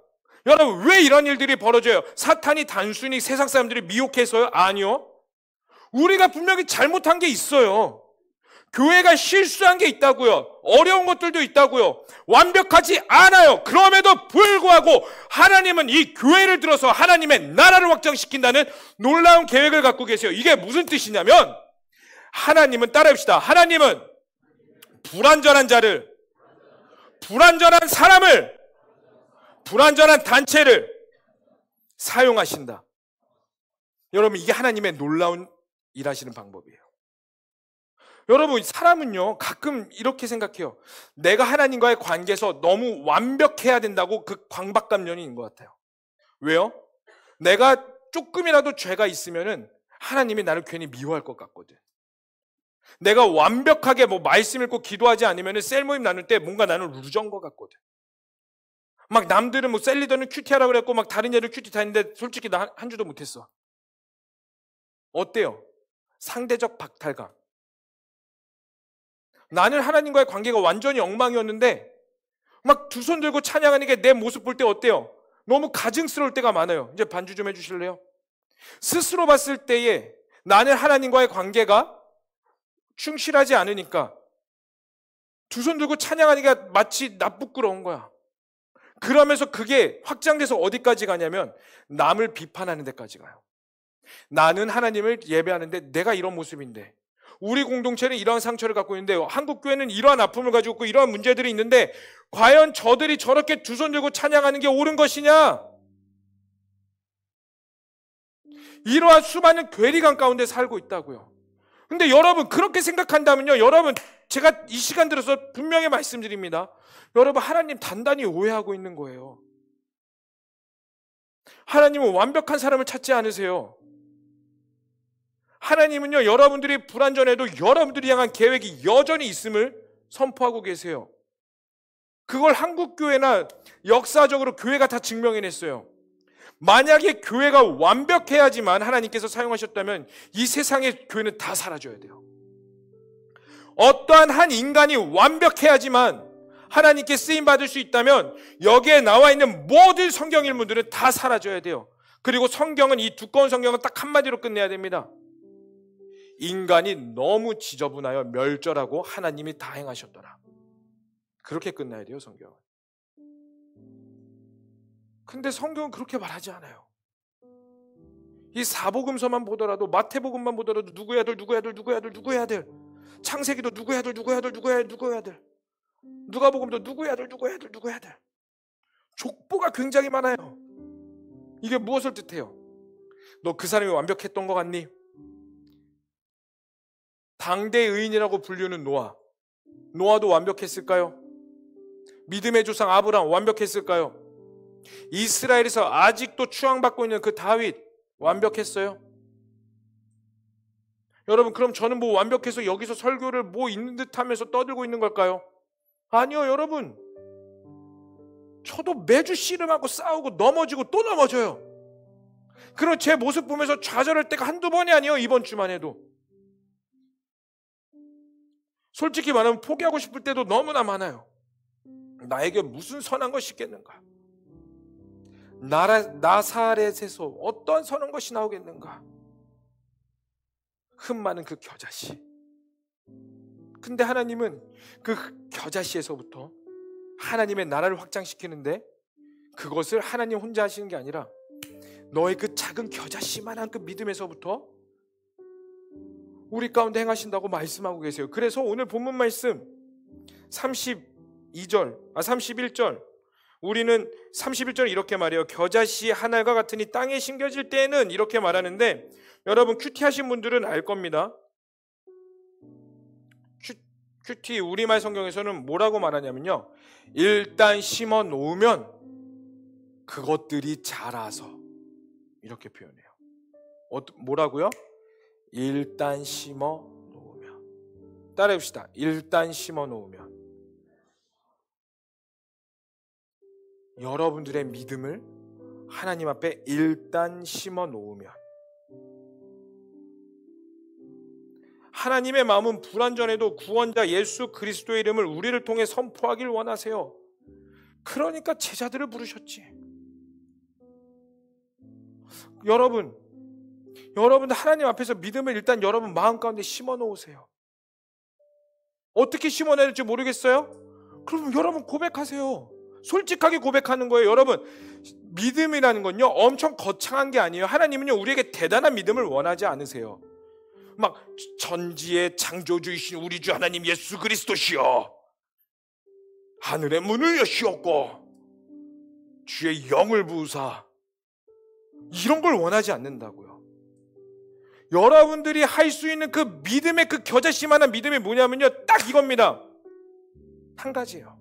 여러분, 왜 이런 일들이 벌어져요? 사탄이 단순히 세상 사람들이 미혹해서요? 아니요. 우리가 분명히 잘못한 게 있어요. 교회가 실수한 게 있다고요. 어려운 것들도 있다고요. 완벽하지 않아요. 그럼에도 불구하고 하나님은 이 교회를 들어서 하나님의 나라를 확장시킨다는 놀라운 계획을 갖고 계세요. 이게 무슨 뜻이냐면, 하나님은, 따라합시다. 하나님은 불완전한 자를, 불완전한 사람을 불완전한 단체를 사용하신다. 여러분, 이게 하나님의 놀라운 일하시는 방법이에요. 여러분, 사람은요 가끔 이렇게 생각해요. 내가 하나님과의 관계에서 너무 완벽해야 된다고 그 강박관념이 있는 것 같아요. 왜요? 내가 조금이라도 죄가 있으면은 하나님이 나를 괜히 미워할 것 같거든. 내가 완벽하게 뭐 말씀 읽고 기도하지 않으면은 셀 모임 나눌 때 뭔가 나는 루저인 것 같거든. 막 남들은 뭐 셀 리더는 큐티하라고 그랬고 막 다른 애들 큐티 다 했는데 솔직히 나 한 주도 못했어. 어때요? 상대적 박탈감. 나는 하나님과의 관계가 완전히 엉망이었는데 막 두 손 들고 찬양하는 게 내 모습 볼 때 어때요? 너무 가증스러울 때가 많아요. 이제 반주 좀 해주실래요? 스스로 봤을 때에 나는 하나님과의 관계가 충실하지 않으니까 두 손 들고 찬양하니까 마치 나 부끄러운 거야. 그러면서 그게 확장돼서 어디까지 가냐면 남을 비판하는 데까지 가요. 나는 하나님을 예배하는데 내가 이런 모습인데, 우리 공동체는 이러한 상처를 갖고 있는데, 한국교회는 이러한 아픔을 가지고 있고 이러한 문제들이 있는데 과연 저들이 저렇게 두 손 들고 찬양하는 게 옳은 것이냐? 이러한 수많은 괴리감 가운데 살고 있다고요. 근데 여러분, 그렇게 생각한다면요, 여러분, 제가 이 시간 들어서 분명히 말씀드립니다. 여러분, 하나님 단단히 오해하고 있는 거예요. 하나님은 완벽한 사람을 찾지 않으세요. 하나님은요, 여러분들이 불완전해도 여러분들이 향한 계획이 여전히 있음을 선포하고 계세요. 그걸 한국교회나 역사적으로 교회가 다 증명해냈어요. 만약에 교회가 완벽해야지만 하나님께서 사용하셨다면 이 세상의 교회는 다 사라져야 돼요. 어떠한 한 인간이 완벽해야지만 하나님께 쓰임받을 수 있다면 여기에 나와 있는 모든 성경 인물들은 다 사라져야 돼요. 그리고 성경은, 이 두꺼운 성경은 딱 한마디로 끝내야 됩니다. 인간이 너무 지저분하여 멸절하고 하나님이 다 행하셨더라. 그렇게 끝나야 돼요, 성경은. 근데 성경은 그렇게 말하지 않아요. 이 사복음서만 보더라도, 마태복음만 보더라도 누구의 아들, 누구의 아들, 누구의 아들, 누구의 아들, 창세기도 누구의 아들, 누구의 아들, 누구의 아들, 누구의 아들, 누가복음도 누구의 아들, 누구의 아들, 누구의 아들. 족보가 굉장히 많아요. 이게 무엇을 뜻해요? 너 그 사람이 완벽했던 것 같니? 당대 의인이라고 불리는 노아도 완벽했을까요? 믿음의 조상 아브라함 완벽했을까요? 이스라엘에서 아직도 추앙받고 있는 그 다윗 완벽했어요? 여러분, 그럼 저는 뭐 완벽해서 여기서 설교를 뭐 있는 듯 하면서 떠들고 있는 걸까요? 아니요, 여러분. 저도 매주 씨름하고 싸우고 넘어지고 또 넘어져요. 그런 제 모습 보면서 좌절할 때가 한두 번이 아니에요. 이번 주만 해도. 솔직히 말하면 포기하고 싶을 때도 너무나 많아요. 나에게 무슨 선한 것이 있겠는가? 나사렛에서 어떤 선한 것이 나오겠는가? 흠 많은 그 겨자씨. 근데 하나님은 그 겨자씨에서부터 하나님의 나라를 확장시키는데, 그것을 하나님 혼자 하시는 게 아니라 너의 그 작은 겨자씨만한 그 믿음에서부터 우리 가운데 행하신다고 말씀하고 계세요. 그래서 오늘 본문 말씀 31절 우리는 31절 이렇게 말해요. 겨자씨 한 알과 같으니 땅에 심겨질 때에는, 이렇게 말하는데, 여러분 큐티하신 분들은 알 겁니다. 큐티 우리말 성경에서는 뭐라고 말하냐면요, 일단 심어 놓으면 그것들이 자라서, 이렇게 표현해요. 뭐라고요? 일단 심어 놓으면. 따라해 봅시다. 일단 심어 놓으면. 여러분들의 믿음을 하나님 앞에 일단 심어 놓으면, 하나님의 마음은 불완전해도 구원자 예수 그리스도의 이름을 우리를 통해 선포하길 원하세요. 그러니까 제자들을 부르셨지. 여러분 하나님 앞에서 믿음을 일단 여러분 마음 가운데 심어 놓으세요. 어떻게 심어 내야 될지 모르겠어요? 그럼 여러분 고백하세요. 솔직하게 고백하는 거예요. 여러분, 믿음이라는 건요 엄청 거창한 게 아니에요. 하나님은요 우리에게 대단한 믿음을 원하지 않으세요. 막 전지의 창조주이신 우리 주 하나님 예수 그리스도시여, 하늘의 문을 여시옵고 주의 영을 부으사, 이런 걸 원하지 않는다고요. 여러분들이 할 수 있는 그 믿음의 그 겨자씨만한 믿음이 뭐냐면요, 딱 이겁니다. 한 가지예요.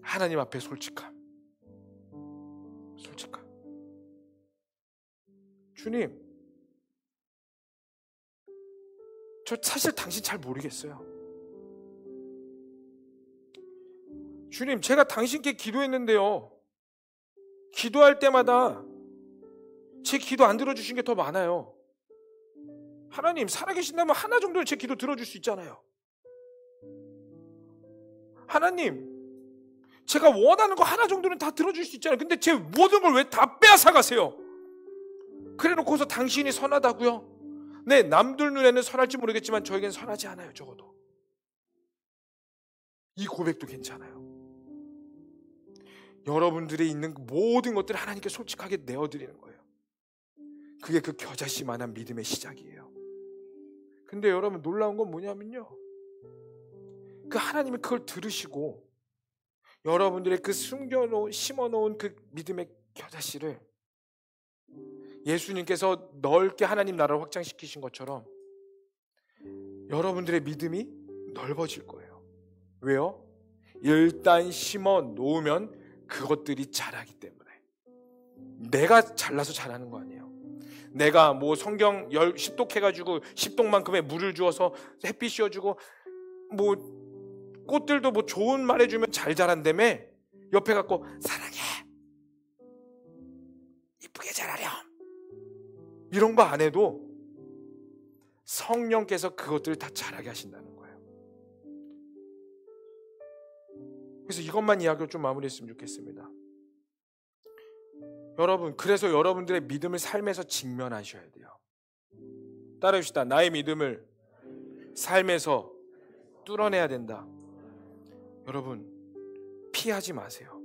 하나님 앞에 솔직함. 주님, 저 사실 당신 잘 모르겠어요. 주님, 제가 당신께 기도했는데요, 기도할 때마다 제 기도 안 들어주신 게 더 많아요. 하나님, 살아계신다면 하나 정도는 제 기도 들어줄 수 있잖아요. 하나님, 제가 원하는 거 하나 정도는 다 들어줄 수 있잖아요. 근데 제 모든 걸 왜 다 빼앗아 가세요? 그래 놓고서 당신이 선하다고요? 네, 남들 눈에는 선할지 모르겠지만 저에겐 선하지 않아요. 적어도 이 고백도 괜찮아요. 여러분들이 있는 모든 것들을 하나님께 솔직하게 내어드리는 거예요. 그게 그 겨자씨만한 믿음의 시작이에요. 근데 여러분, 놀라운 건 뭐냐면요, 그 하나님이 그걸 들으시고 여러분들의 그 숨겨놓은, 심어놓은 그 믿음의 겨자씨를 예수님께서 넓게 하나님 나라를 확장시키신 것처럼 여러분들의 믿음이 넓어질 거예요. 왜요? 일단 심어 놓으면 그것들이 자라기 때문에. 내가 잘나서 자라는 거 아니에요. 내가 뭐 성경 10독 해가지고 10독만큼의 물을 주어서 햇빛 씌워주고 뭐 꽃들도 뭐 좋은 말 해주면 잘 자란다며 옆에 갖고 사랑해, 이쁘게 자라렴, 이런 거 안 해도 성령께서 그것들을 다 자라게 하신다는 거예요. 그래서 이것만 이야기를 좀 마무리했으면 좋겠습니다. 여러분, 그래서 여러분들의 믿음을 삶에서 직면하셔야 돼요. 따라합시다. 나의 믿음을 삶에서 뚫어내야 된다. 여러분, 피하지 마세요.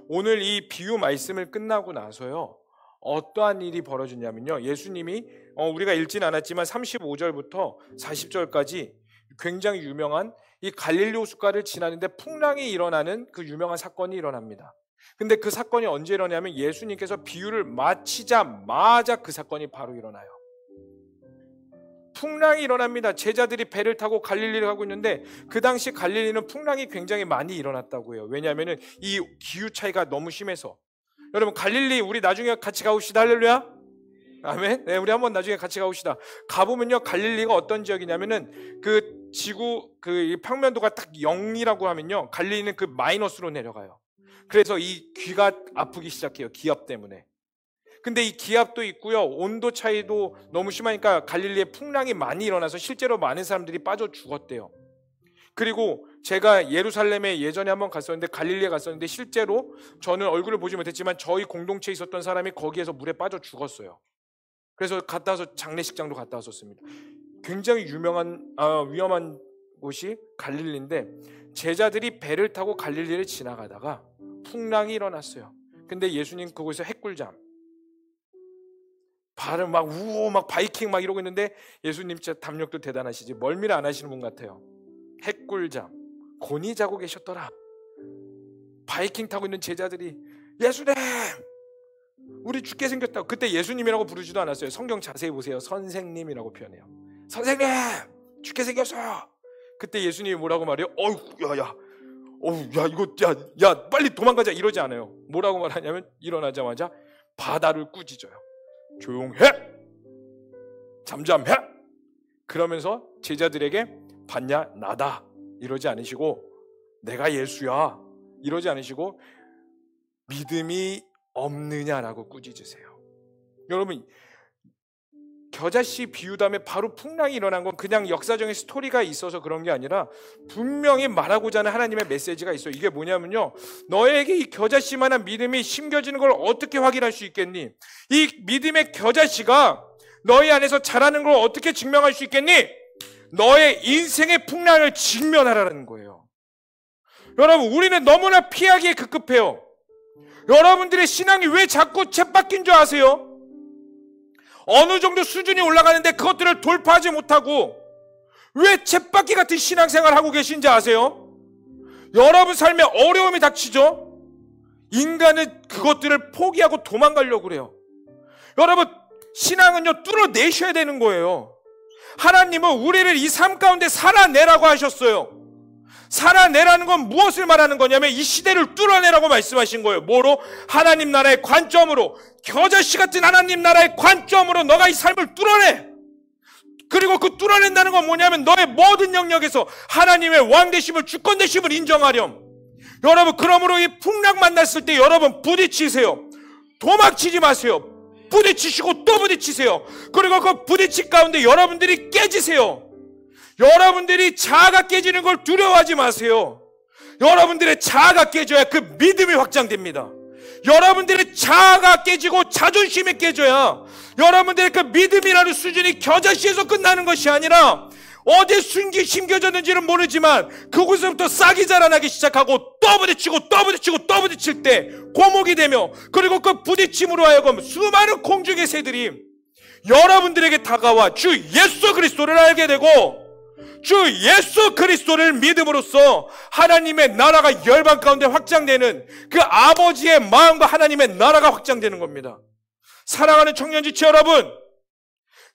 오늘 이 비유 말씀을 끝나고 나서요, 어떠한 일이 벌어졌냐면요, 예수님이 우리가 읽진 않았지만 35절부터 40절까지 굉장히 유명한 이 갈릴리 호숫가를 지나는데 풍랑이 일어나는 그 유명한 사건이 일어납니다. 근데 그 사건이 언제 일어나냐면 예수님께서 비유를 마치자마자 그 사건이 바로 일어나요. 풍랑이 일어납니다. 제자들이 배를 타고 갈릴리를 가고 있는데 그 당시 갈릴리는 풍랑이 굉장히 많이 일어났다고 해요. 왜냐하면 이 기후 차이가 너무 심해서. 여러분, 갈릴리 우리 나중에 같이 가봅시다. 할렐루야. 아멘. 네, 우리 한번 나중에 같이 가봅시다. 가보면요, 갈릴리가 어떤 지역이냐면은 그 지구 그 평면도가 딱 0이라고 하면요, 갈릴리는 그 마이너스로 내려가요. 그래서 이 귀가 아프기 시작해요. 기압 때문에. 근데 이 기압도 있고요, 온도 차이도 너무 심하니까 갈릴리에 풍랑이 많이 일어나서 실제로 많은 사람들이 빠져 죽었대요. 그리고 제가 예루살렘에 예전에 한번 갔었는데, 갈릴리에 갔었는데 실제로 저는 얼굴을 보지 못했지만 저희 공동체에 있었던 사람이 거기에서 물에 빠져 죽었어요. 그래서 갔다 와서 장례식장도 갔다 왔었습니다. 굉장히 위험한 곳이 갈릴리인데 제자들이 배를 타고 갈릴리를 지나가다가 풍랑이 일어났어요. 근데 예수님 그곳에서 핵꿀잠, 발을 막 우오 막 바이킹 막 이러고 있는데 예수님 진짜 담력도 대단하시지 멀미를 안 하시는 분 같아요. 핵꿀잠, 곤히 자고 계셨더라. 바이킹 타고 있는 제자들이 예수님, 우리 죽게 생겼다고. 그때 예수님이라고 부르지도 않았어요. 성경 자세히 보세요. 선생님이라고 표현해요. 선생님, 죽게 생겼어요. 그때 예수님이 뭐라고 말해요? 야, 빨리 도망가자 이러지 않아요. 뭐라고 말하냐면 일어나자마자 바다를 꾸짖어요. 조용해, 잠잠해. 그러면서 제자들에게 봤냐, 나다 이러지 않으시고 내가 예수야 이러지 않으시고 믿음이 없느냐라고 꾸짖으세요. 여러분, 겨자씨 비유 다음에 바로 풍랑이 일어난 건 그냥 역사적인 스토리가 있어서 그런 게 아니라 분명히 말하고자 하는 하나님의 메시지가 있어요. 이게 뭐냐면요, 너에게 이 겨자씨만한 믿음이 심겨지는 걸 어떻게 확인할 수 있겠니? 이 믿음의 겨자씨가 너희 안에서 자라는 걸 어떻게 증명할 수 있겠니? 너의 인생의 풍랑을 직면하라는 거예요. 여러분, 우리는 너무나 피하기에 급급해요. 여러분들의 신앙이 왜 자꾸 쳇바뀐 줄 아세요? 어느 정도 수준이 올라가는데 그것들을 돌파하지 못하고 왜 쳇바퀴 같은 신앙생활을 하고 계신지 아세요? 여러분 삶에 어려움이 닥치죠? 인간은 그것들을 포기하고 도망가려고 그래요. 여러분, 신앙은요, 뚫어내셔야 되는 거예요. 하나님은 우리를 이 삶 가운데 살아내라고 하셨어요. 살아내라는 건 무엇을 말하는 거냐면 이 시대를 뚫어내라고 말씀하신 거예요. 뭐로? 하나님 나라의 관점으로, 겨자씨 같은 하나님 나라의 관점으로 너가 이 삶을 뚫어내. 그리고 그 뚫어낸다는 건 뭐냐면 너의 모든 영역에서 하나님의 왕되심을, 주권되심을 인정하렴. 여러분, 그러므로 이 풍랑 만났을 때 여러분 부딪히세요. 도망치지 마세요. 부딪히시고 또 부딪히세요. 그리고 그 부딪힌 가운데 여러분들이 깨지세요. 여러분들이 자아가 깨지는 걸 두려워하지 마세요. 여러분들의 자아가 깨져야 그 믿음이 확장됩니다. 여러분들의 자아가 깨지고 자존심이 깨져야 여러분들의 그 믿음이라는 수준이 겨자씨에서 끝나는 것이 아니라 어디에 심겨졌는지는 모르지만 그곳에서부터 싹이 자라나기 시작하고 또 부딪히고 또 부딪히고 또 부딪힐 때 고목이 되며, 그리고 그 부딪힘으로 하여금 수많은 공중의 새들이 여러분들에게 다가와 주 예수 그리스도를 알게 되고, 주 예수 그리스도를 믿음으로써 하나님의 나라가 열방 가운데 확장되는 그 아버지의 마음과 하나님의 나라가 확장되는 겁니다. 사랑하는 청년지체 여러분,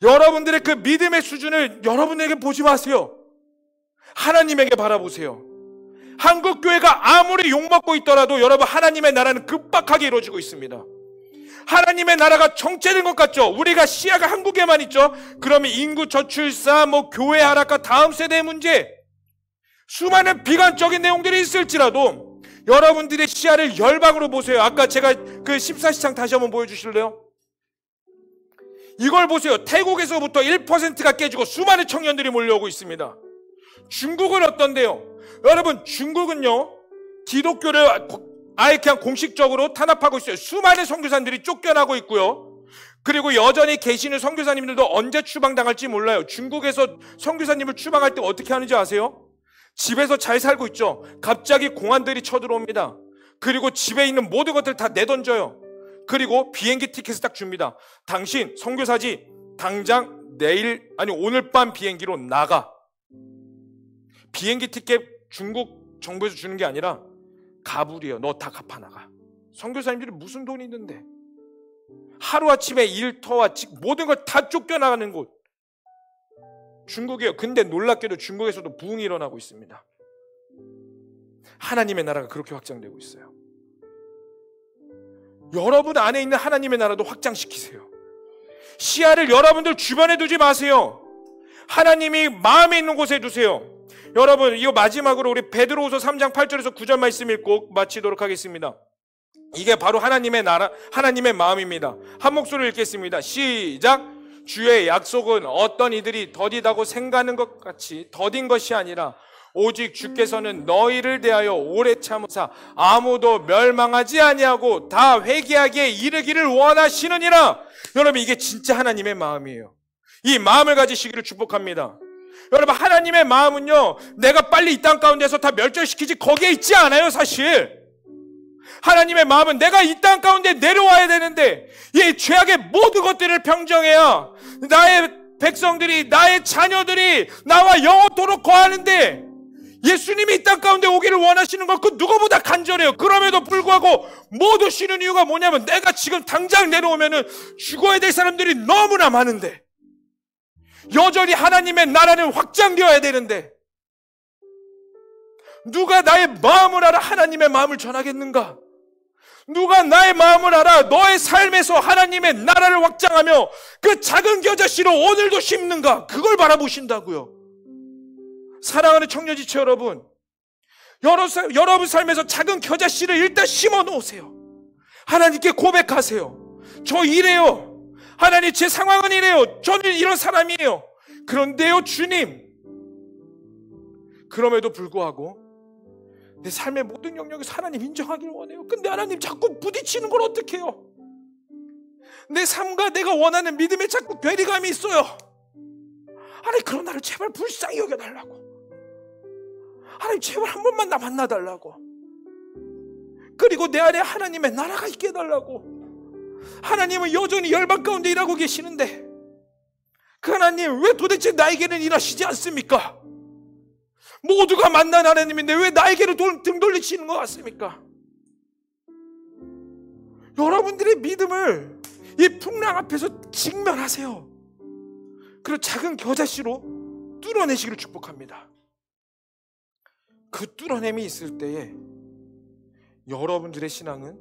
여러분들의 그 믿음의 수준을 여러분에게 보지 마세요. 하나님에게 바라보세요. 한국교회가 아무리 욕먹고 있더라도 여러분, 하나님의 나라는 급박하게 이루어지고 있습니다. 하나님의 나라가 정체된 것 같죠? 우리가 시야가 한국에만 있죠? 그러면 인구 저출산, 교회 하락과 다음 세대의 문제, 수많은 비관적인 내용들이 있을지라도 여러분들의 시야를 열방으로 보세요. 아까 제가 그 14시장 다시 한번 보여주실래요? 이걸 보세요. 태국에서부터 1%가 깨지고 수많은 청년들이 몰려오고 있습니다. 중국은 어떤데요? 여러분, 중국은요, 기독교를 아예 그냥 공식적으로 탄압하고 있어요. 수많은 선교사님들이 쫓겨나고 있고요. 그리고 여전히 계시는 선교사님들도 언제 추방당할지 몰라요. 중국에서 선교사님을 추방할 때 어떻게 하는지 아세요? 집에서 잘 살고 있죠. 갑자기 공안들이 쳐들어옵니다. 그리고 집에 있는 모든 것들 다 내던져요. 그리고 비행기 티켓을 딱 줍니다. 당신 선교사지, 당장 오늘 밤 비행기로 나가. 비행기 티켓 중국 정부에서 주는 게 아니라 가불이에요. 너 다 갚아 나가. 선교사님들이 무슨 돈이 있는데, 하루아침에 일터와 모든 걸 다 쫓겨나가는 곳 중국이에요. 근데 놀랍게도 중국에서도 부흥이 일어나고 있습니다. 하나님의 나라가 그렇게 확장되고 있어요. 여러분 안에 있는 하나님의 나라도 확장시키세요. 시야를 여러분들 주변에 두지 마세요. 하나님이 마음에 있는 곳에 두세요. 여러분, 이거 마지막으로 우리 베드로후서 3장 8절에서 9절 말씀 읽고 마치도록 하겠습니다. 이게 바로 하나님의 나라, 하나님의 마음입니다. 한 목소리로 읽겠습니다. 시작. 주의 약속은 어떤 이들이 더디다고 생각하는 것 같이 더딘 것이 아니라 오직 주께서는 너희를 대하여 오래 참으사 아무도 멸망하지 아니하고 다 회개하기에 이르기를 원하시느니라. 여러분, 이게 진짜 하나님의 마음이에요. 이 마음을 가지시기를 축복합니다. 여러분, 하나님의 마음은요, 내가 빨리 이 땅 가운데서 다 멸절시키지 거기에 있지 않아요. 사실 하나님의 마음은 내가 이 땅 가운데 내려와야 되는데, 이 죄악의 모든 것들을 평정해야 나의 백성들이, 나의 자녀들이 나와 영원토록 거하는데, 예수님이 이 땅 가운데 오기를 원하시는 건 그 누구보다 간절해요. 그럼에도 불구하고 못 오시는 이유가 뭐냐면, 내가 지금 당장 내려오면은 죽어야 될 사람들이 너무나 많은데, 여전히 하나님의 나라는 확장되어야 되는데, 누가 나의 마음을 알아 하나님의 마음을 전하겠는가? 누가 나의 마음을 알아 너의 삶에서 하나님의 나라를 확장하며 그 작은 겨자씨로 오늘도 심는가? 그걸 바라보신다고요. 사랑하는 청년지체 여러분, 여러분 삶에서 작은 겨자씨를 일단 심어 놓으세요. 하나님께 고백하세요. 저 이래요. 하나님, 제 상황은 이래요. 저는 이런 사람이에요. 그런데요, 주님, 그럼에도 불구하고 내 삶의 모든 영역에서 하나님 인정하기를 원해요. 근데 하나님, 자꾸 부딪히는 걸 어떻게 해요? 내 삶과 내가 원하는 믿음에 자꾸 괴리감이 있어요. 하나님, 그런 나를 제발 불쌍히 여겨달라고. 하나님, 제발 한 번만 나 만나달라고. 그리고 내 안에 하나님의 나라가 있게 해달라고. 하나님은 여전히 열방 가운데 일하고 계시는데, 그 하나님, 왜 도대체 나에게는 일하시지 않습니까? 모두가 만난 하나님인데 왜 나에게로 등 돌리시는 것 같습니까? 여러분들의 믿음을 이 풍랑 앞에서 직면하세요. 그리고 작은 겨자씨로 뚫어내시기를 축복합니다. 그 뚫어냄이 있을 때에 여러분들의 신앙은,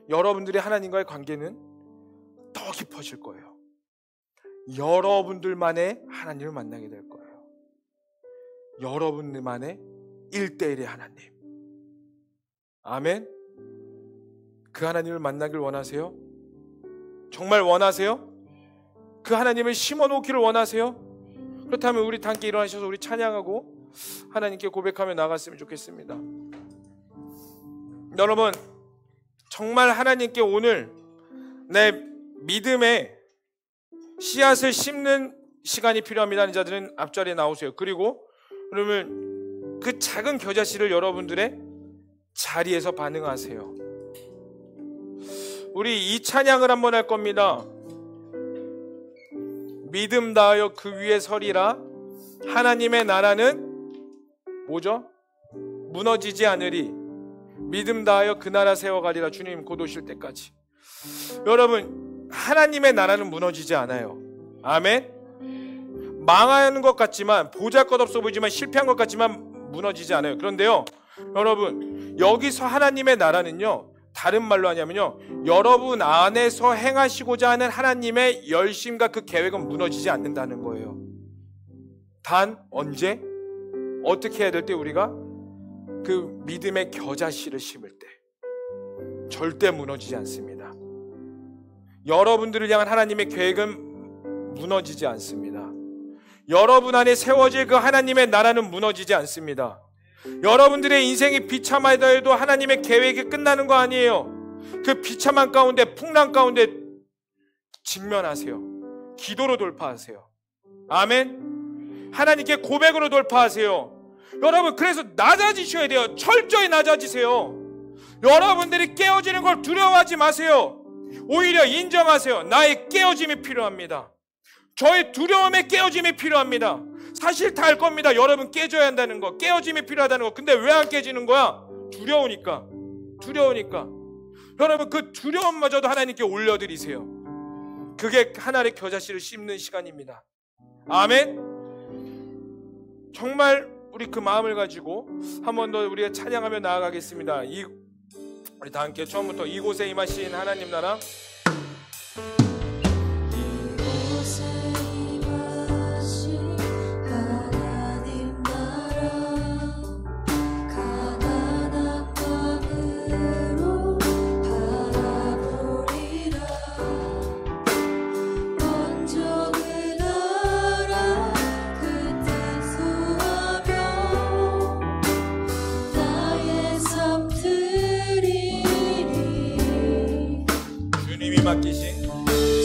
여러분들의 하나님과의 관계는 더 깊어질 거예요. 여러분들만의 하나님을 만나게 될 거예요. 여러분들만의 1대1의 하나님. 아멘. 그 하나님을 만나길 원하세요? 정말 원하세요? 그 하나님을 심어놓기를 원하세요? 그렇다면 우리 함께 일어나셔서 우리 찬양하고 하나님께 고백하며 나갔으면 좋겠습니다. 여러분, 정말 하나님께 오늘 내 믿음의 씨앗을 심는 시간이 필요합니다 하는 자들은 앞자리에 나오세요. 그리고 그러면 그 작은 겨자씨를 여러분들의 자리에서 반응하세요. 우리 이 찬양을 한번 할 겁니다. 믿음 다하여 그 위에 서리라. 하나님의 나라는 뭐죠? 무너지지 않으리. 믿음 다하여 그 나라 세워가리라. 주님 곧 오실 때까지. 여러분, 하나님의 나라는 무너지지 않아요. 아멘. 망하는 것 같지만, 보잘것없어 보이지만, 실패한 것 같지만 무너지지 않아요. 그런데요, 여러분, 여기서 하나님의 나라는요, 다른 말로 하냐면요, 여러분 안에서 행하시고자 하는 하나님의 열심과 그 계획은 무너지지 않는다는 거예요. 단 언제? 어떻게 해야 될 때? 우리가 그 믿음의 겨자씨를 심을 때 절대 무너지지 않습니다. 여러분들을 향한 하나님의 계획은 무너지지 않습니다. 여러분 안에 세워질 그 하나님의 나라는 무너지지 않습니다. 여러분들의 인생이 비참하다 해도 하나님의 계획이 끝나는 거 아니에요. 그 비참한 가운데, 풍랑 가운데 직면하세요. 기도로 돌파하세요. 아멘. 하나님께 고백으로 돌파하세요. 여러분, 그래서 낮아지셔야 돼요. 철저히 낮아지세요. 여러분들이 깨어지는 걸 두려워하지 마세요. 오히려 인정하세요. 나의 깨어짐이 필요합니다. 저의 두려움의 깨어짐이 필요합니다. 사실 다 알 겁니다. 여러분 깨져야 한다는 거, 깨어짐이 필요하다는 거. 근데 왜 안 깨지는 거야? 두려우니까. 여러분, 그 두려움마저도 하나님께 올려드리세요. 그게 하나의 겨자씨를 심는 시간입니다. 아멘. 정말 우리 그 마음을 가지고 한 번 더 우리가 찬양하며 나아가겠습니다. 우리 다 함께 처음부터 이곳에 임하신 하나님 나라.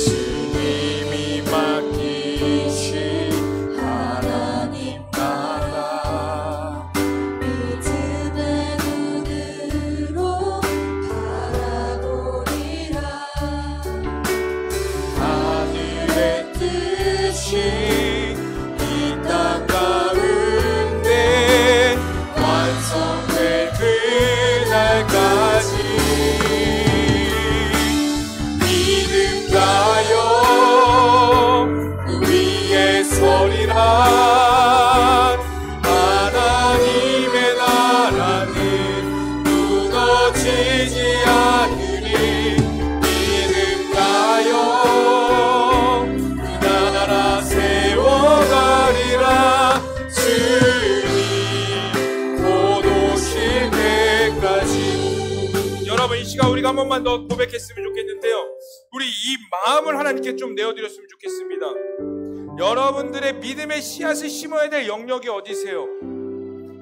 주님이 맡기신 하나님 나라, 믿음의 눈으로 바라보리라. 하늘의 뜻이 이 땅 가운데 완성될 그날까지 하나님의 나라는 무너지지 않으리. 믿음 가요 그 나라 세워가리라. 주님 곧 오실 때까지. 여러분, 이 시간 우리가 한 번만 더 고백했으면 좋겠는데요, 우리 이 마음을 하나님께 좀 내어드렸으면 좋겠습니다. 여러분들의 믿음의 씨앗을 심어야 될 영역이 어디세요?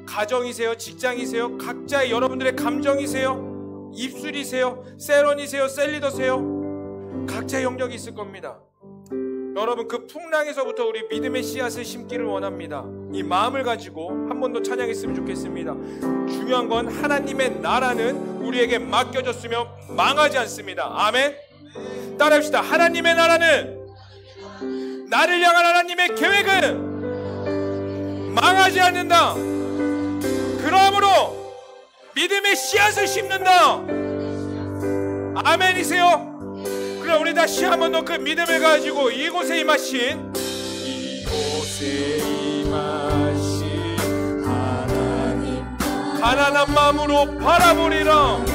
가정이세요? 직장이세요? 각자의 여러분들의 감정이세요? 입술이세요? 세런이세요? 셀리더세요? 각자의 영역이 있을 겁니다. 여러분, 그 풍랑에서부터 우리 믿음의 씨앗을 심기를 원합니다. 이 마음을 가지고 한 번 더 찬양했으면 좋겠습니다. 중요한 건 하나님의 나라는 우리에게 맡겨졌으며 망하지 않습니다. 아멘. 따라합시다. 하나님의 나라는, 나를 향한 하나님의 계획은 망하지 않는다. 그러므로 믿음의 씨앗을 심는다. 아멘이세요? 그럼 우리 다시 한번 더 그 믿음을 가지고 이곳에 임하신 하나님 가난한 마음으로 바라보리라.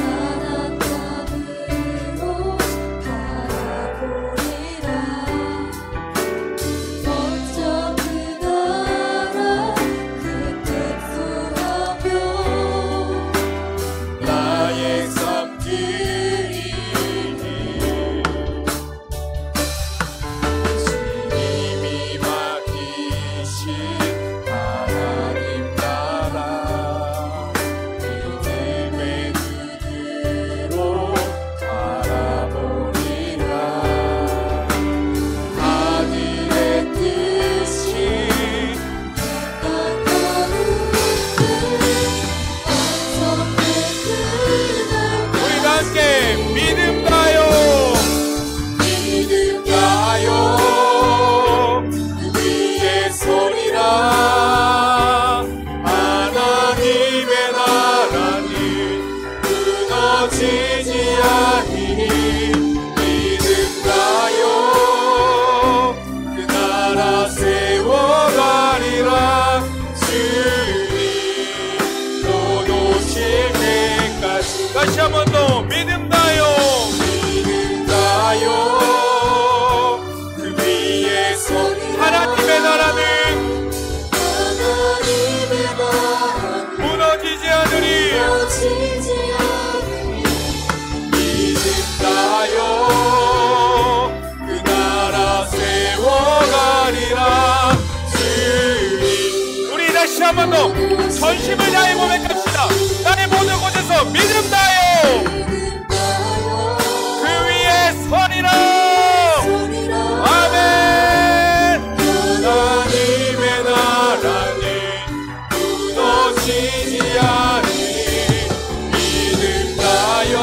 다시 한 번 더 믿음가요 그 위에서 하나님의 나라는 무너지지 않으리. 믿음가요 그 나라 세워가리라 주님. 우리 다시 한 번 더 전심을 다해 고백합시다. 나의 모든 곳에서 믿음 다요 그 위에 서리라. 아멘. 하나님의 나라는 무너지지 않으니 믿음 다요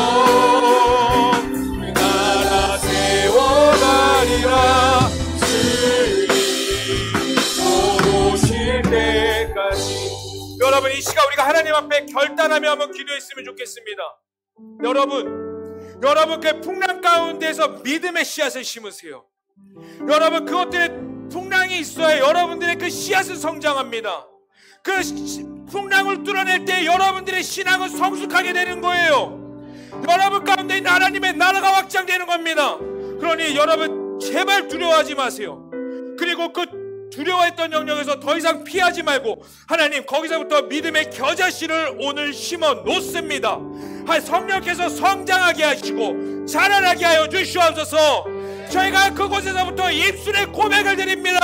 그 나라 세워가리라 주님 오실 때까지. 여러분 이 시간 우리가 하나님 앞에 결단하며 한번 기도했으면 좋겠습니다. 여러분 그 풍랑 가운데서 믿음의 씨앗을 심으세요. 여러분 그것들의 풍랑이 있어야 여러분들의 그 씨앗은 성장합니다. 그 풍랑을 뚫어낼 때 여러분들의 신앙은 성숙하게 되는 거예요. 여러분 가운데 있는 하나님의 나라가 확장되는 겁니다. 그러니 여러분 제발 두려워하지 마세요. 그리고 그 두려워했던 영역에서 더 이상 피하지 말고 하나님 거기서부터 믿음의 겨자씨를 오늘 심어 놓습니다. 성령께서 성장하게 하시고 자라나게 하여 주시옵소서. 저희가 그곳에서부터 입술의 고백을 드립니다.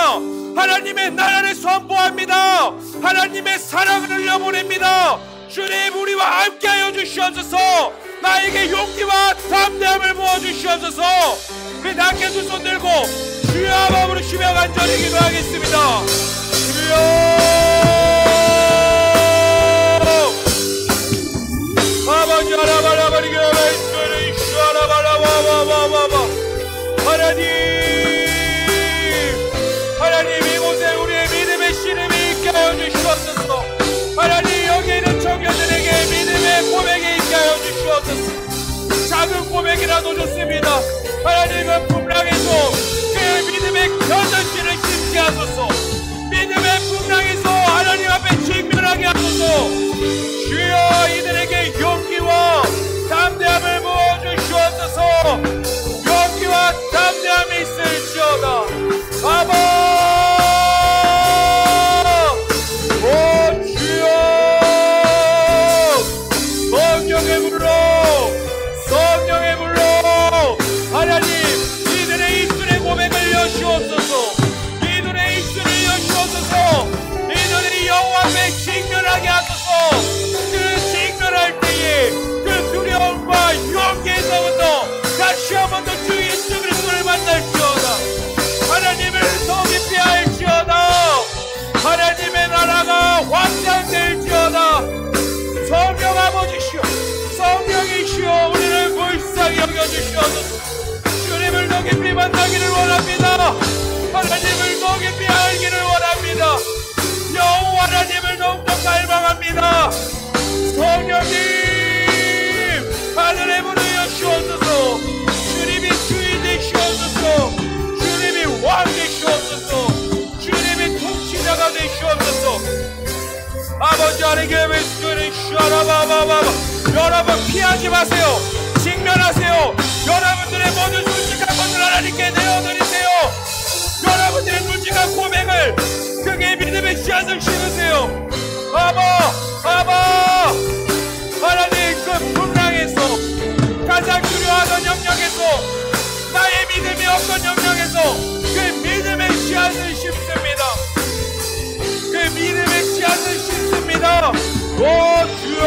하나님의 나라를 선포합니다. 하나님의 사랑을 흘려보냅니다. 주님 우리와 함께하여 주시옵소서. 나에게 용기와 담대함을 부어주시옵소서. 우리 낮게 두 손 들고 주여 한번 부르시며 간절히 기도하겠습니다. 주여 아버지 하나바라바리게 하나님 슈아라바라바바바바 하나님 이곳에 우리의 믿음의 씨름이 있게 하여 주시옵소서. 하나님 여기 있는 청년들에게 믿음의 고백이 있게 하여 주시옵소서. 작은 고백이라도 좋습니다. 하나님은 풍랑에서 그 믿음의 겨자씨를 심게 하소서. 믿음의 풍랑에서 하나님 앞에 직면하게 하소서. 주여 이들에게 용기와 담대함을 부어주시옵소서. 용기와 담대함이 있을지어다. 아바 오 주여 성령의 불로 성령의 불로 하나님 이들의 입술의 고백을 여시옵소서. 이들의 입술을 여시옵소서. 이들의 여호와 앞에 직면하게 하소서. 그 직면할 때에 그 두려움과 용기에서부터 다시 한번 더 주 예수 그리스도를 만날지어다. 하나님을 더 깊이 알지어다. 하나님의 나라가 확장될지어다. 성령 아버지시여 성령이시여 우리를 불쌍히 여겨주시옵소서. 주님을 더 깊이 만나기를 원합니다. 하나님을 더 깊이 알기를 원합니다. 여호와 하나님을 더욱더 갈망합니다. 성령님 하늘의 문을 여러분 피하지 마세요. 직면하세요. 여러분들의 모든 솔직한 것을 하나님께 내어드리세요. 여러분들의 솔직한 고백을 그게 믿음의 씨앗을 심으세요. 아바 하나님 그 풍랑에서 가장 두려워하던 영역에서 나의 믿음이 없던 영역에서 그 믿음의 씨앗을 심습니다. 그 믿음의 씨앗을 심습니다. 오 주여,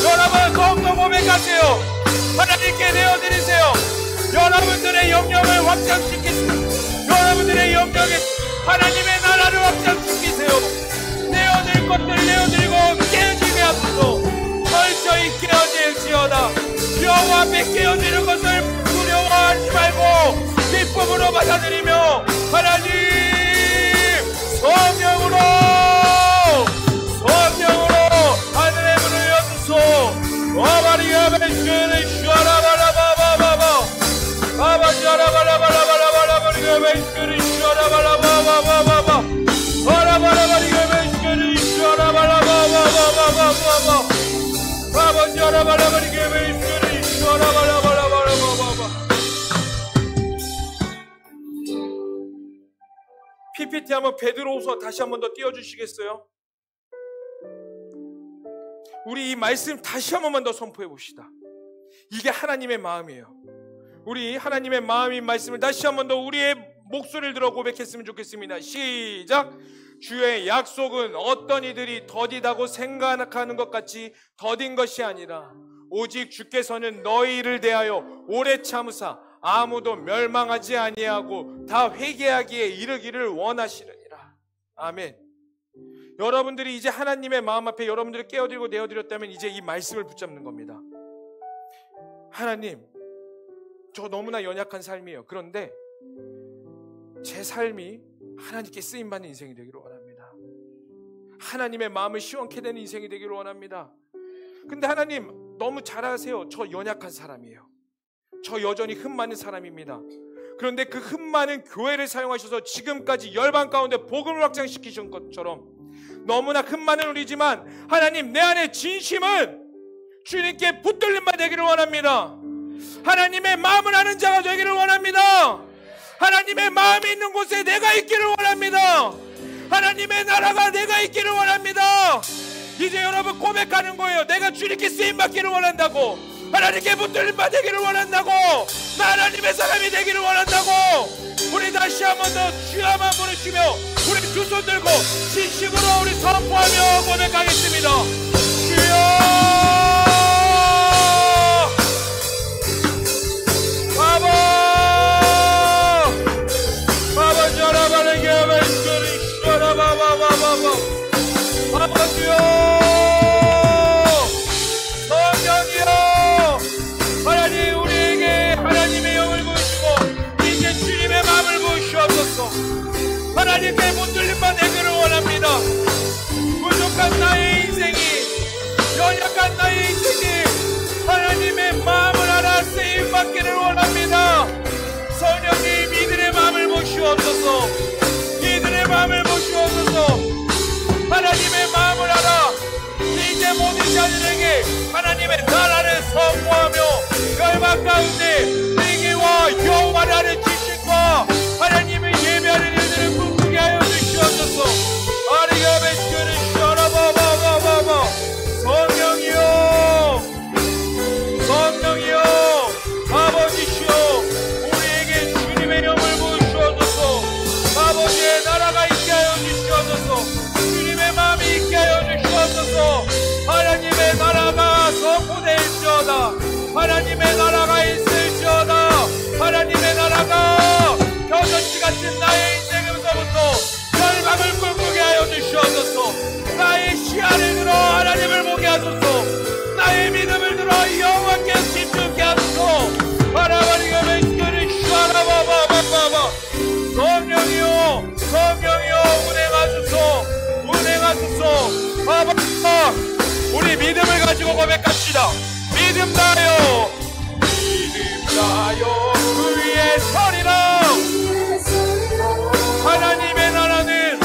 여러분 더욱더 고백하세요. 하나님께 내어드리세요. 여러분들의 영역을 확장시키세요. 여러분들의 영역에 하나님의 나라를 확장시키세요. 내어드릴 것들 내어드리고 깨어지게 하소서. 철저히 깨어질지어다. 여호와 앞에 깨어지는 것을 두려워하지 말고 기쁨으로 받아들이며 하나님 성령으로 하늘의 문을 여주소. 와바리가 벤슈를 슈아라바라바바바바 아바지 아라바라바라바라바라바리가 벤슈를 슈아라바라바바바바 아라바라바리가 벤슈를 슈아라바라바바바바바바 아바지 아라바라바리가 벤슈를 슈아라바라바라바라바바. PPT 한번 베드로후서 다시 한번 더 띄워주시겠어요? 우리 이 말씀 다시 한 번만 더 선포해 봅시다. 이게 하나님의 마음이에요. 우리 하나님의 마음인 말씀을 다시 한 번 더 우리의 목소리를 들어 고백했으면 좋겠습니다. 시작. 주의 약속은 어떤 이들이 더디다고 생각하는 것 같이 더딘 것이 아니라 오직 주께서는 너희를 대하여 오래 참으사 아무도 멸망하지 아니하고 다 회개하기에 이르기를 원하시느니라. 아멘. 여러분들이 이제 하나님의 마음 앞에 여러분들을 깨어드리고 내어드렸다면 이제 이 말씀을 붙잡는 겁니다. 하나님, 저 너무나 연약한 삶이에요. 그런데 제 삶이 하나님께 쓰임받는 인생이 되기를 원합니다. 하나님의 마음을 시원케 되는 인생이 되기를 원합니다. 근데 하나님 너무 잘 아세요. 저 연약한 사람이에요. 저 여전히 흠 많은 사람입니다. 그런데 그 흠 많은 교회를 사용하셔서 지금까지 열방 가운데 복음을 확장시키신 것처럼 너무나 흠 많은 우리지만 하나님 내 안의 진심은 주님께 붙들림 바 되기를 원합니다. 하나님의 마음을 아는 자가 되기를 원합니다. 하나님의 마음이 있는 곳에 내가 있기를 원합니다. 하나님의 나라가 내가 있기를 원합니다. 이제 여러분 고백하는 거예요. 내가 주님께 쓰임받기를 원한다고, 하나님께 붙들림 바 되기를 원한다고, 나 하나님의 사람이 되기를 원한다고. 우리 다시 한 번 더 주야만 부르시며 우리 두 손 들고 진심으로 우리 선포하며 고백하겠습니다. 주여 아버지요, 성령이요, 하나님 우리에게 하나님의 영을 부으시고 이제 주님의 마음을 부으시옵소서. 하나님께 붙들림만 되기를 원합니다. 부족한 나의 인생이, 연약한 나의 인생이 하나님의 마음을 알아 쓰임받기를 원합니다. 성령님 이들의 마음을 부으시옵소서. 이들의 마음을 부으시옵소서. 하나님의 마음을 알아 이제 모든 자들에게 하나님의 나라를 선포하며 열방 가운데 회개와 여호와를 아는 지식과 하나님을 예배하는 일들을 꿈꾸게 하여 주시옵소서. 아리가베스크를 셔라바바바바바. 성령이여, 성령이여, 아버지시여, 우리에게 주님의 영을 부으시옵소서. 아버지의 나라가 있게 하여 주시옵소서. 마음이 있게 하여 주시옵소서. 하나님의 나라가 선포될지어다. 하나님의 나라가 있을지어다. 하나님의 나라가 겨자씨 같은 나의 인생에서부터 열방을 꿈꾸게 하여 주시옵소서. 나의 시야를 들어 하나님을 보게 하소서. 나의 믿음을 들어 여호와께 집중케 하소서. 하나님의 멘트를 슈아라바바바바바. 성령이여, 성령이여, 운행하소서. 운행하소서. 아바, 우리 믿음을 가지고 고백합시다. 믿음 다하여, 믿음 다하여 그 위에 서리라. 하나님의 나라는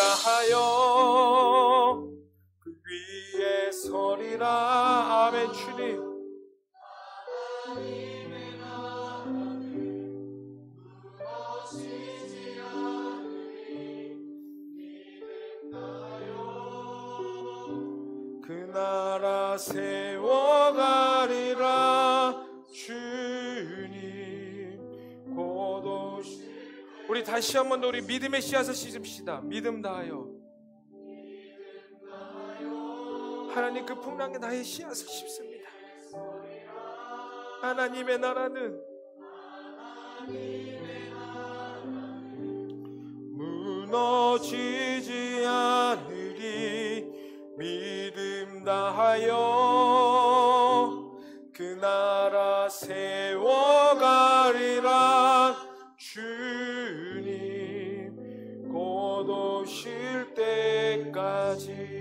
다하여 그 위에 서리라. 아멘. 주님, 그 나라 세워가리라. 주님 곧 오시. 우리 다시 한 번 더 우리 믿음의 씨앗을 씻읍시다. 믿음 다하여. 하나님, 그 풍랑에 나의 씨앗을 씹습니다. 하나님의 나라는 무너지지 않으리. 믿음 다하여 그 나라 세워가리라. 주님 곧 오실 때까지.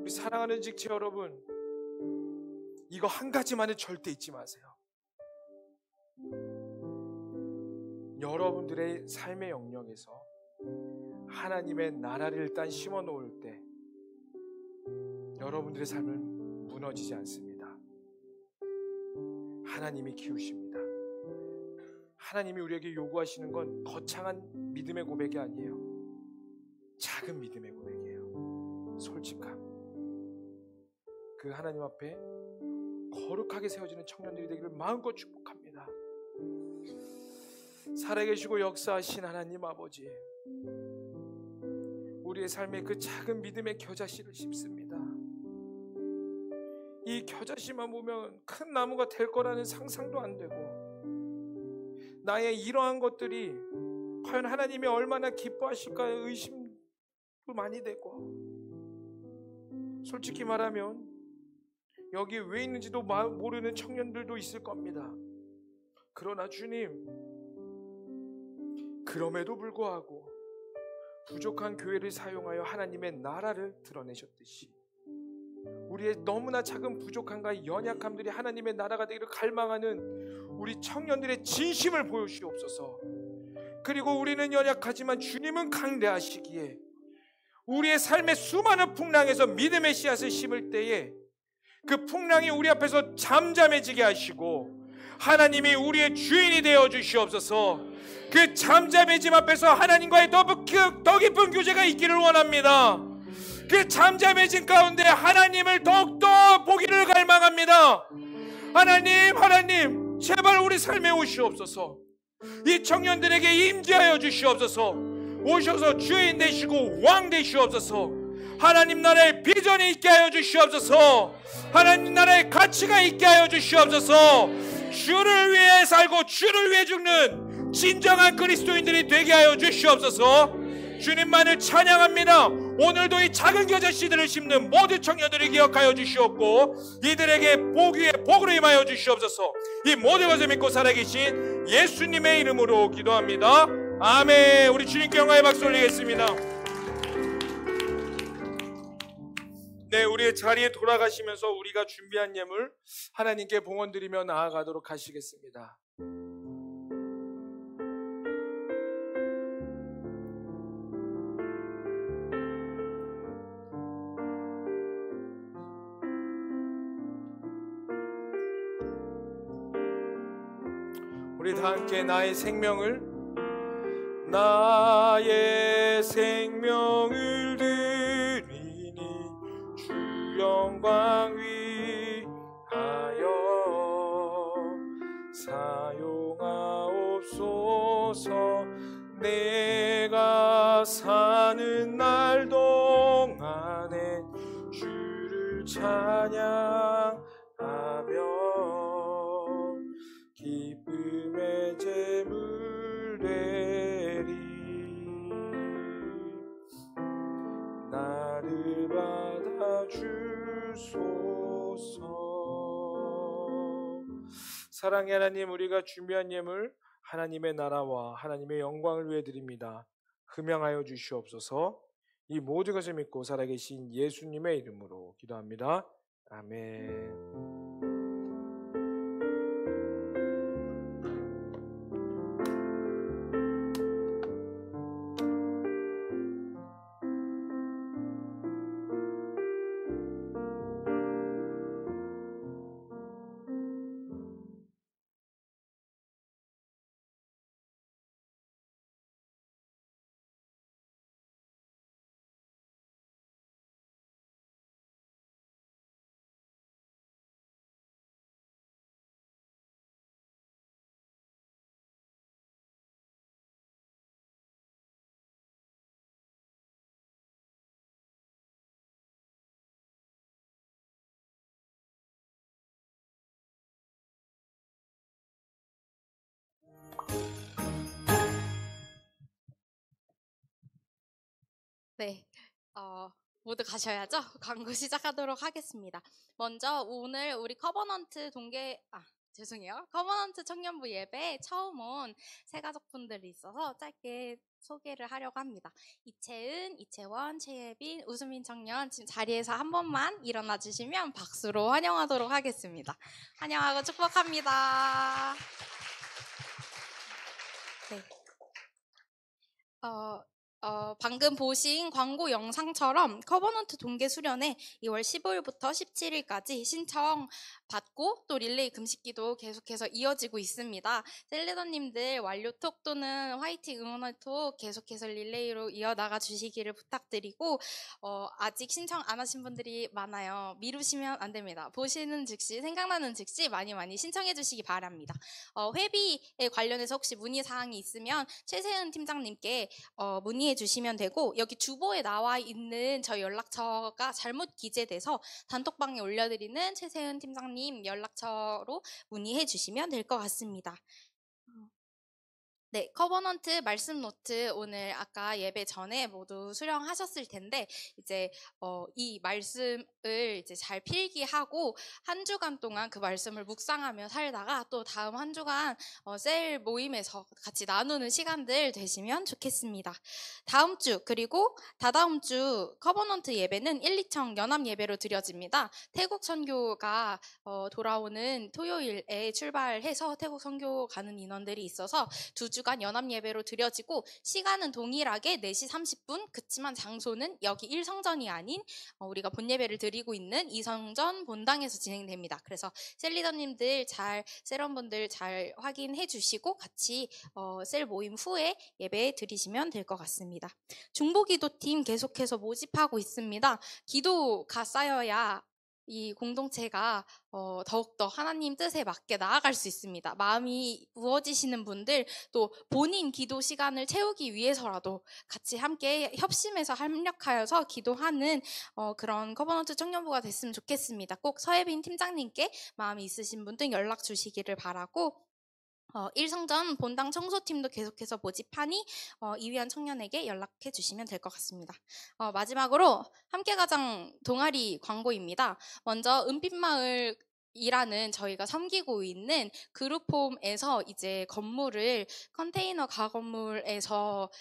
우리 사랑하는 직체 여러분, 이거 한 가지만은 절대 잊지 마세요. 여러분들의 삶의 영역에서 하나님의 나라를 일단 심어 놓을 때 여러분들의 삶은 무너지지 않습니다. 하나님이 키우십니다. 하나님이 우리에게 요구하시는 건 거창한 믿음의 고백이 아니에요. 작은 믿음의 고백이에요. 솔직함. 그 하나님 앞에 거룩하게 세워지는 청년들이 되기를 마음껏 축복합니다. 살아계시고 역사하신 하나님 아버지, 우리의 삶에 그 작은 믿음의 겨자씨를 심습니다. 이 겨자씨만 보면 큰 나무가 될 거라는 상상도 안 되고, 나의 이러한 것들이 과연 하나님이 얼마나 기뻐하실까 의심도 많이 되고, 솔직히 말하면 여기 왜 있는지도 모르는 청년들도 있을 겁니다. 그러나 주님, 그럼에도 불구하고 부족한 교회를 사용하여 하나님의 나라를 드러내셨듯이 우리의 너무나 작은 부족함과 연약함들이 하나님의 나라가 되기를 갈망하는 우리 청년들의 진심을 보여주시옵소서. 그리고 우리는 연약하지만 주님은 강대하시기에 우리의 삶의 수많은 풍랑에서 믿음의 씨앗을 심을 때에 그 풍랑이 우리 앞에서 잠잠해지게 하시고 하나님이 우리의 주인이 되어 주시옵소서. 그 잠잠해짐 앞에서 하나님과의 더 깊은 교제가 있기를 원합니다. 그 잠잠해진 가운데 하나님을 더욱더 보기를 갈망합니다. 하나님, 제발 우리 삶에 오시옵소서. 이 청년들에게 임재하여 주시옵소서. 오셔서 주인 되시고 왕 되시옵소서. 하나님 나라의 비전이 있게 하여 주시옵소서. 하나님 나라의 가치가 있게 하여 주시옵소서. 주를 위해 살고 주를 위해 죽는 진정한 그리스도인들이 되게 하여 주시옵소서. 주님만을 찬양합니다. 오늘도 이 작은 겨자씨들을 심는 모든 청년들을 기억하여 주시옵고 이들에게 복 위에 복으로 임하여 주시옵소서. 이 모든 것을 믿고 살아계신 예수님의 이름으로 기도합니다. 아멘. 우리 주님께 영광의 박수 올리겠습니다. 네, 우리의 자리에 돌아가시면서 우리가 준비한 예물 하나님께 봉헌드리며 나아가도록 하시겠습니다. 우리 다 함께 나의 생명을 드리니 주 영광 위하여 사용하옵소서. 내가 사는 날 동안에 주를 찬양하며 기쁨의 제물 되리. 나를 받아주소서. 사랑의 하나님, 우리가 준비한 예물 하나님의 나라와 하나님의 영광을 위해 드립니다. 흠양하여 주시옵소서. 이 모든 것을 믿고 살아계신 예수님의 이름으로 기도합니다. 아멘. 네, 모두 가셔야죠. 광고 시작하도록 하겠습니다. 먼저 오늘 우리 커버넌트 커버넌트 청년부 예배에 처음 온 새 가족분들이 있어서 짧게 소개를 하려고 합니다. 이채은, 이채원, 최예빈, 우수민 청년 지금 자리에서 한 번만 일어나 주시면 박수로 환영하도록 하겠습니다. 환영하고 축복합니다. 네. 방금 보신 광고 영상처럼 커버넌트 동계 수련회 2월 15일부터 17일까지 신청 받고 또 릴레이 금식기도 계속해서 이어지고 있습니다. 셀리더님들 완료톡 또는 화이팅 응원할톡 계속해서 릴레이로 이어나가 주시기를 부탁드리고 아직 신청 안 하신 분들이 많아요. 미루시면 안 됩니다. 보시는 즉시 생각나는 즉시 많이 신청해 주시기 바랍니다. 회비에 관련해서 혹시 문의사항이 있으면 최세은 팀장님께 문의해 주시면 되고 여기 주보에 나와 있는 저희 연락처가 잘못 기재돼서 단톡방에 올려드리는 최세은 팀장님 연락처로 문의해 주시면 될 것 같습니다. 네, 커버넌트 말씀 노트 오늘 아까 예배 전에 모두 수령하셨을 텐데 이제 이 말씀을 이제 잘 필기하고 한 주간 동안 그 말씀을 묵상하며 살다가 또 다음 한 주간 셀 모임에서 같이 나누는 시간들 되시면 좋겠습니다. 다음 주 그리고 다다음 주 커버넌트 예배는 1, 2청 연합 예배로 드려집니다. 태국 선교가 돌아오는 토요일에 출발해서 태국 선교 가는 인원들이 있어서 2주간 연합 예배로 드려지고 시간은 동일하게 4시 30분 그치만 장소는 여기 1성전이 아닌 우리가 본 예배를 드리고 있는 2성전 본당에서 진행됩니다. 그래서 셀리더님들 셀원분들 잘 확인해 주시고 같이 셀 모임 후에 예배 드리시면 될 것 같습니다. 중보기도팀 계속해서 모집하고 있습니다. 기도가 쌓여야 이 공동체가 더욱더 하나님 뜻에 맞게 나아갈 수 있습니다. 마음이 무어지시는 분들 또 본인 기도 시간을 채우기 위해서라도 같이 함께 협심해서 합력하여서 기도하는 그런 커버넌트 청년부가 됐으면 좋겠습니다. 꼭 서예빈 팀장님께 마음이 있으신 분들 연락 주시기를 바라고 1성전 본당 청소팀도 계속해서 모집하니 이위한 청년에게 연락해 주시면 될 것 같습니다. 마지막으로 함께가장 동아리 광고입니다. 먼저 은빛마을 이라는 저희가 섬기고 있는 그룹홈에서 이제 건물을 컨테이너 가건물에서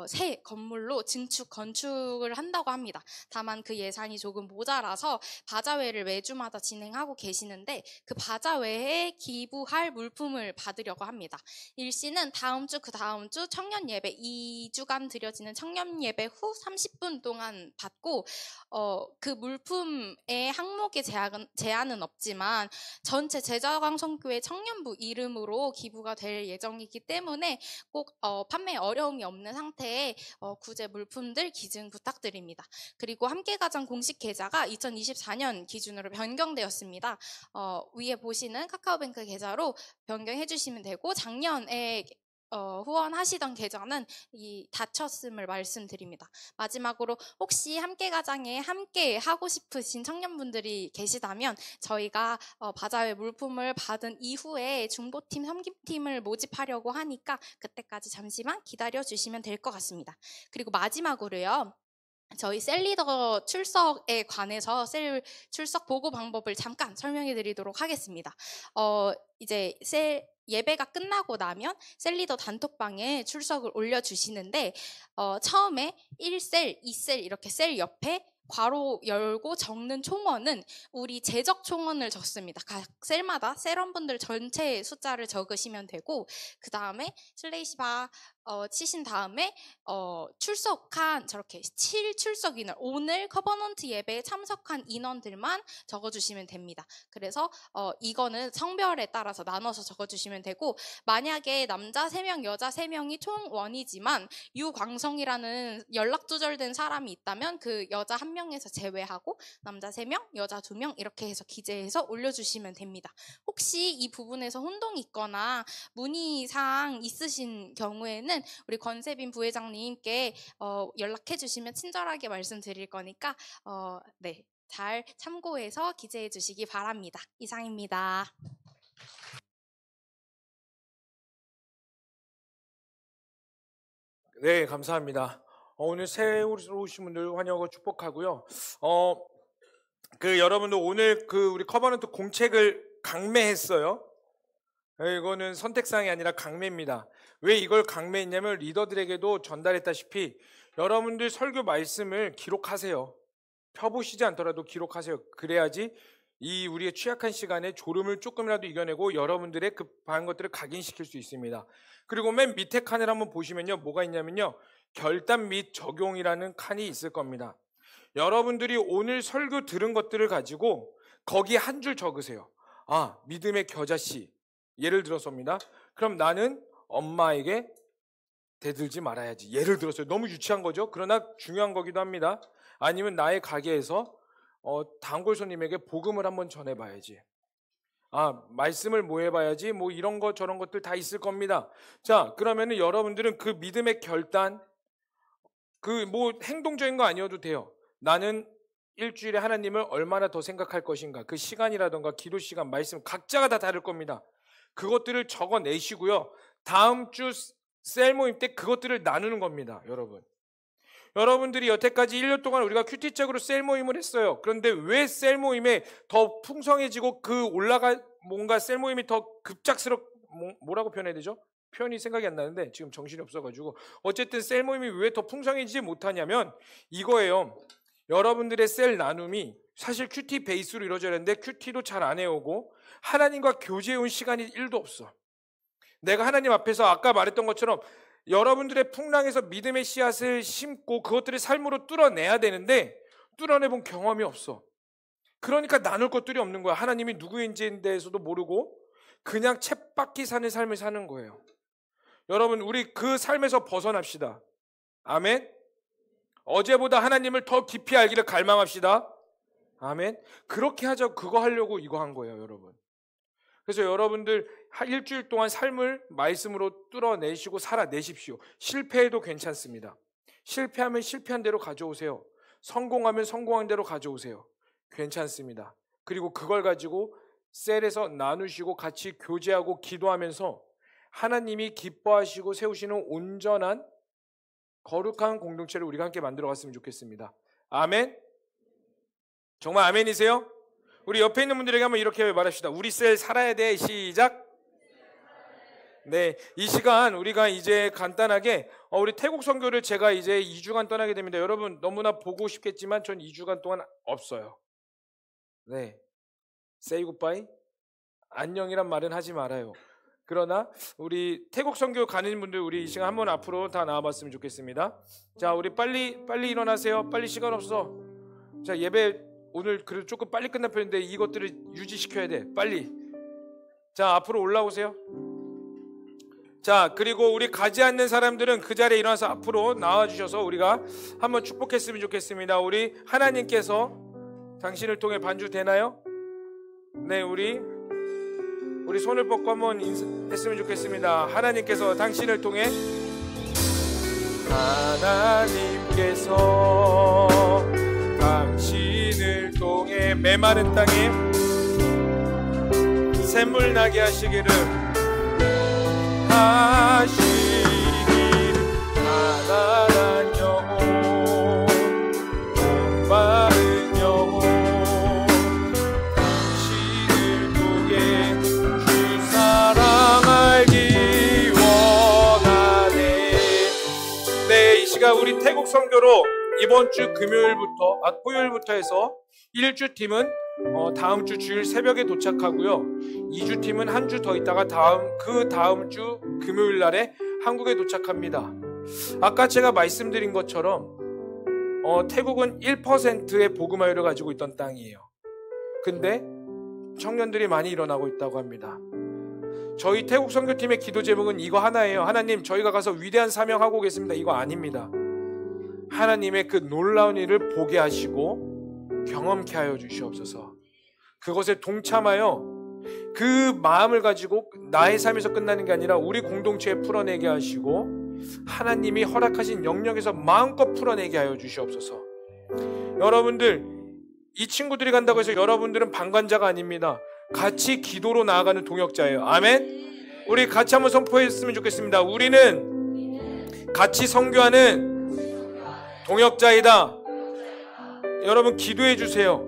새 건물로 건축을 한다고 합니다. 다만 그 예산이 조금 모자라서 바자회를 매주마다 진행하고 계시는데 그 바자회에 기부할 물품을 받으려고 합니다. 일시는 다음 주, 그 다음 주 청년 예배 2주간 드려지는 청년 예배 후 30분 동안 받고 그 물품의 항목에 제한은 없지만 전체 제자광성교회 청년부 이름으로 기부가 될 예정이기 때문에 꼭 판매 어려움이 없는 상태에 구제 물품들 기증 부탁드립니다. 그리고 함께가장 공식 계좌가 2024년 기준으로 변경되었습니다. 위에 보시는 카카오뱅크 계좌로 변경해 주시면 되고 작년에 후원하시던 계좌는 닫혔음을 말씀드립니다. 마지막으로 혹시 함께가장에 함께 하고 싶으신 청년분들이 계시다면 저희가 바자회 물품을 받은 이후에 중보팀, 섬김팀을 모집하려고 하니까 그때까지 잠시만 기다려주시면 될 것 같습니다. 그리고 마지막으로요. 저희 셀리더 출석에 관해서 셀 출석 보고 방법을 잠깐 설명해 드리도록 하겠습니다. 이제 예배가 끝나고 나면 셀리더 단톡방에 출석을 올려주시는데 처음에 1셀, 2셀 이렇게 셀 옆에 괄호 열고 적는 총원은 우리 제적 총원을 적습니다. 각 셀마다 셀원분들 전체 숫자를 적으시면 되고 그 다음에 슬레이시바 치신 다음에 출석한 저렇게 7출석 인원 오늘 커버넌트 예배에 참석한 인원들만 적어주시면 됩니다. 그래서 이거는 성별에 따라서 나눠서 적어주시면 되고 만약에 남자 3명 여자 3명이 총원이지만 유광성이라는 연락 두절된 사람이 있다면 그 여자 1명에서 제외하고 남자 3명 여자 2명 이렇게 해서 기재해서 올려주시면 됩니다. 혹시 이 부분에서 혼동이 있거나 문의사항 있으신 경우에는 우리 권세빈 부회장님께 연락해 주시면 친절하게 말씀드릴 거니까 네, 잘 참고해서 기재해 주시기 바랍니다. 이상입니다. 네, 감사합니다. 오늘 새로 오신 분들 환영하고 축복하고요. 여러분들 오늘 우리 커버넌트 공책을 강매했어요. 이거는 선택사항이 아니라 강매입니다. 왜 이걸 강매했냐면 리더들에게도 전달했다시피 여러분들 설교 말씀을 기록하세요. 펴보시지 않더라도 기록하세요. 그래야지 이 우리의 취약한 시간에 졸음을 조금이라도 이겨내고 여러분들의 급한 것들을 각인시킬 수 있습니다. 그리고 맨 밑에 칸을 한번 보시면요, 뭐가 있냐면요, 결단 및 적용이라는 칸이 있을 겁니다. 여러분들이 오늘 설교 들은 것들을 가지고 거기 한 줄 적으세요. 믿음의 겨자씨, 예를 들어서입니다. 그럼 나는 엄마에게 대들지 말아야지. 예를 들었어요. 너무 유치한 거죠. 그러나 중요한 거기도 합니다. 아니면 나의 가게에서 단골 손님에게 복음을 한번 전해봐야지. 말씀을 뭐 해봐야지. 뭐 이런 것 저런 것들 다 있을 겁니다. 자, 그러면은 여러분들은 그 믿음의 결단, 뭐 행동적인 거 아니어도 돼요. 나는 일주일에 하나님을 얼마나 더 생각할 것인가. 그 시간이라던가 기도 시간, 말씀 각자가 다 다를 겁니다. 그것들을 적어내시고요. 다음 주 셀 모임 때 그것들을 나누는 겁니다. 여러분들이 여태까지 1년 동안 우리가 큐티책으로 셀 모임을 했어요. 그런데 왜 셀 모임에 더 풍성해지고 뭔가 셀 모임이 더 뭐라고 표현해야 되죠? 표현이 생각이 안 나는데 지금 정신이 없어가지고 어쨌든 셀 모임이 왜 더 풍성해지지 못하냐면 이거예요. 여러분들의 셀 나눔이 사실 큐티 베이스로 이루어져야 하는데 큐티도 잘 안 해오고 하나님과 교제해온 시간이 1도 없어. 내가 하나님 앞에서 아까 말했던 것처럼 여러분들의 풍랑에서 믿음의 씨앗을 심고 그것들을 삶으로 뚫어내야 되는데 뚫어내본 경험이 없어. 그러니까 나눌 것들이 없는 거야. 하나님이 누구인지에 대해서도 모르고 그냥 쳇바퀴 사는 삶을 사는 거예요. 여러분, 우리 그 삶에서 벗어납시다. 아멘. 어제보다 하나님을 더 깊이 알기를 갈망합시다. 아멘. 그렇게 하자고, 그거 하려고 이거 한 거예요, 여러분. 그래서 여러분들 일주일 동안 삶을 말씀으로 뚫어내시고 살아내십시오. 실패해도 괜찮습니다. 실패하면 실패한 대로 가져오세요. 성공하면 성공한 대로 가져오세요. 괜찮습니다. 그리고 그걸 가지고 셀에서 나누시고 같이 교제하고 기도하면서 하나님이 기뻐하시고 세우시는 온전한 거룩한 공동체를 우리가 함께 만들어갔으면 좋겠습니다. 아멘. 정말 아멘이세요? 우리 옆에 있는 분들에게 한번 이렇게 말합시다. 우리 셀 살아야 돼. 시작. 네, 이 시간 우리가 이제 간단하게 우리 태국 선교를 제가 이제 2주간 떠나게 됩니다. 여러분 너무나 보고 싶겠지만 전 2주간 동안 없어요. 네, say goodbye. 안녕이란 말은 하지 말아요. 그러나 우리 태국 선교 가는 분들 우리 이 시간 한번 앞으로 다 나와봤으면 좋겠습니다. 자, 우리 빨리 일어나세요. 빨리 시간 없어. 자, 예배 오늘 그래도 조금 빨리 끝난 편인데 이것들을 유지시켜야 돼. 빨리. 자, 앞으로 올라오세요. 자, 그리고 우리 가지 않는 사람들은 그 자리에 일어나서 앞으로 나와주셔서 우리가 한번 축복했으면 좋겠습니다. 우리 하나님께서 당신을 통해 반주 되나요? 네, 우리 손을 뻗고 한번 했으면 좋겠습니다. 하나님께서 당신을 통해 당신을 통해 메마른 땅에 샘물 나게 하시기를 가난한 영혼 목마른 영혼 당신을 통해 주 사랑 알기 원하네. 네, 이 시간 우리 태국 선교로 이번 주 토요일부터 해서 1주 팀은 다음 주 주일 새벽에 도착하고요. 2주 팀은 한 주 더 있다가 다음 주 금요일 날에 한국에 도착합니다. 아까 제가 말씀드린 것처럼 태국은 1%의 복음화율을 가지고 있던 땅이에요. 근데 청년들이 많이 일어나고 있다고 합니다. 저희 태국 선교팀의 기도 제목은 이거 하나예요. 하나님, 저희가 가서 위대한 사명하고 오겠습니다. 이거 아닙니다. 하나님의 그 놀라운 일을 보게 하시고 경험케 하여 주시옵소서. 그것에 동참하여 그 마음을 가지고 나의 삶에서 끝나는 게 아니라 우리 공동체에 풀어내게 하시고 하나님이 허락하신 영역에서 마음껏 풀어내게 하여 주시옵소서. 여러분들, 이 친구들이 간다고 해서 여러분들은 방관자가 아닙니다. 같이 기도로 나아가는 동역자예요. 아멘. 우리 같이 한번 선포했으면 좋겠습니다. 우리는 같이 선교하는 동역자이다. 여러분 기도해 주세요.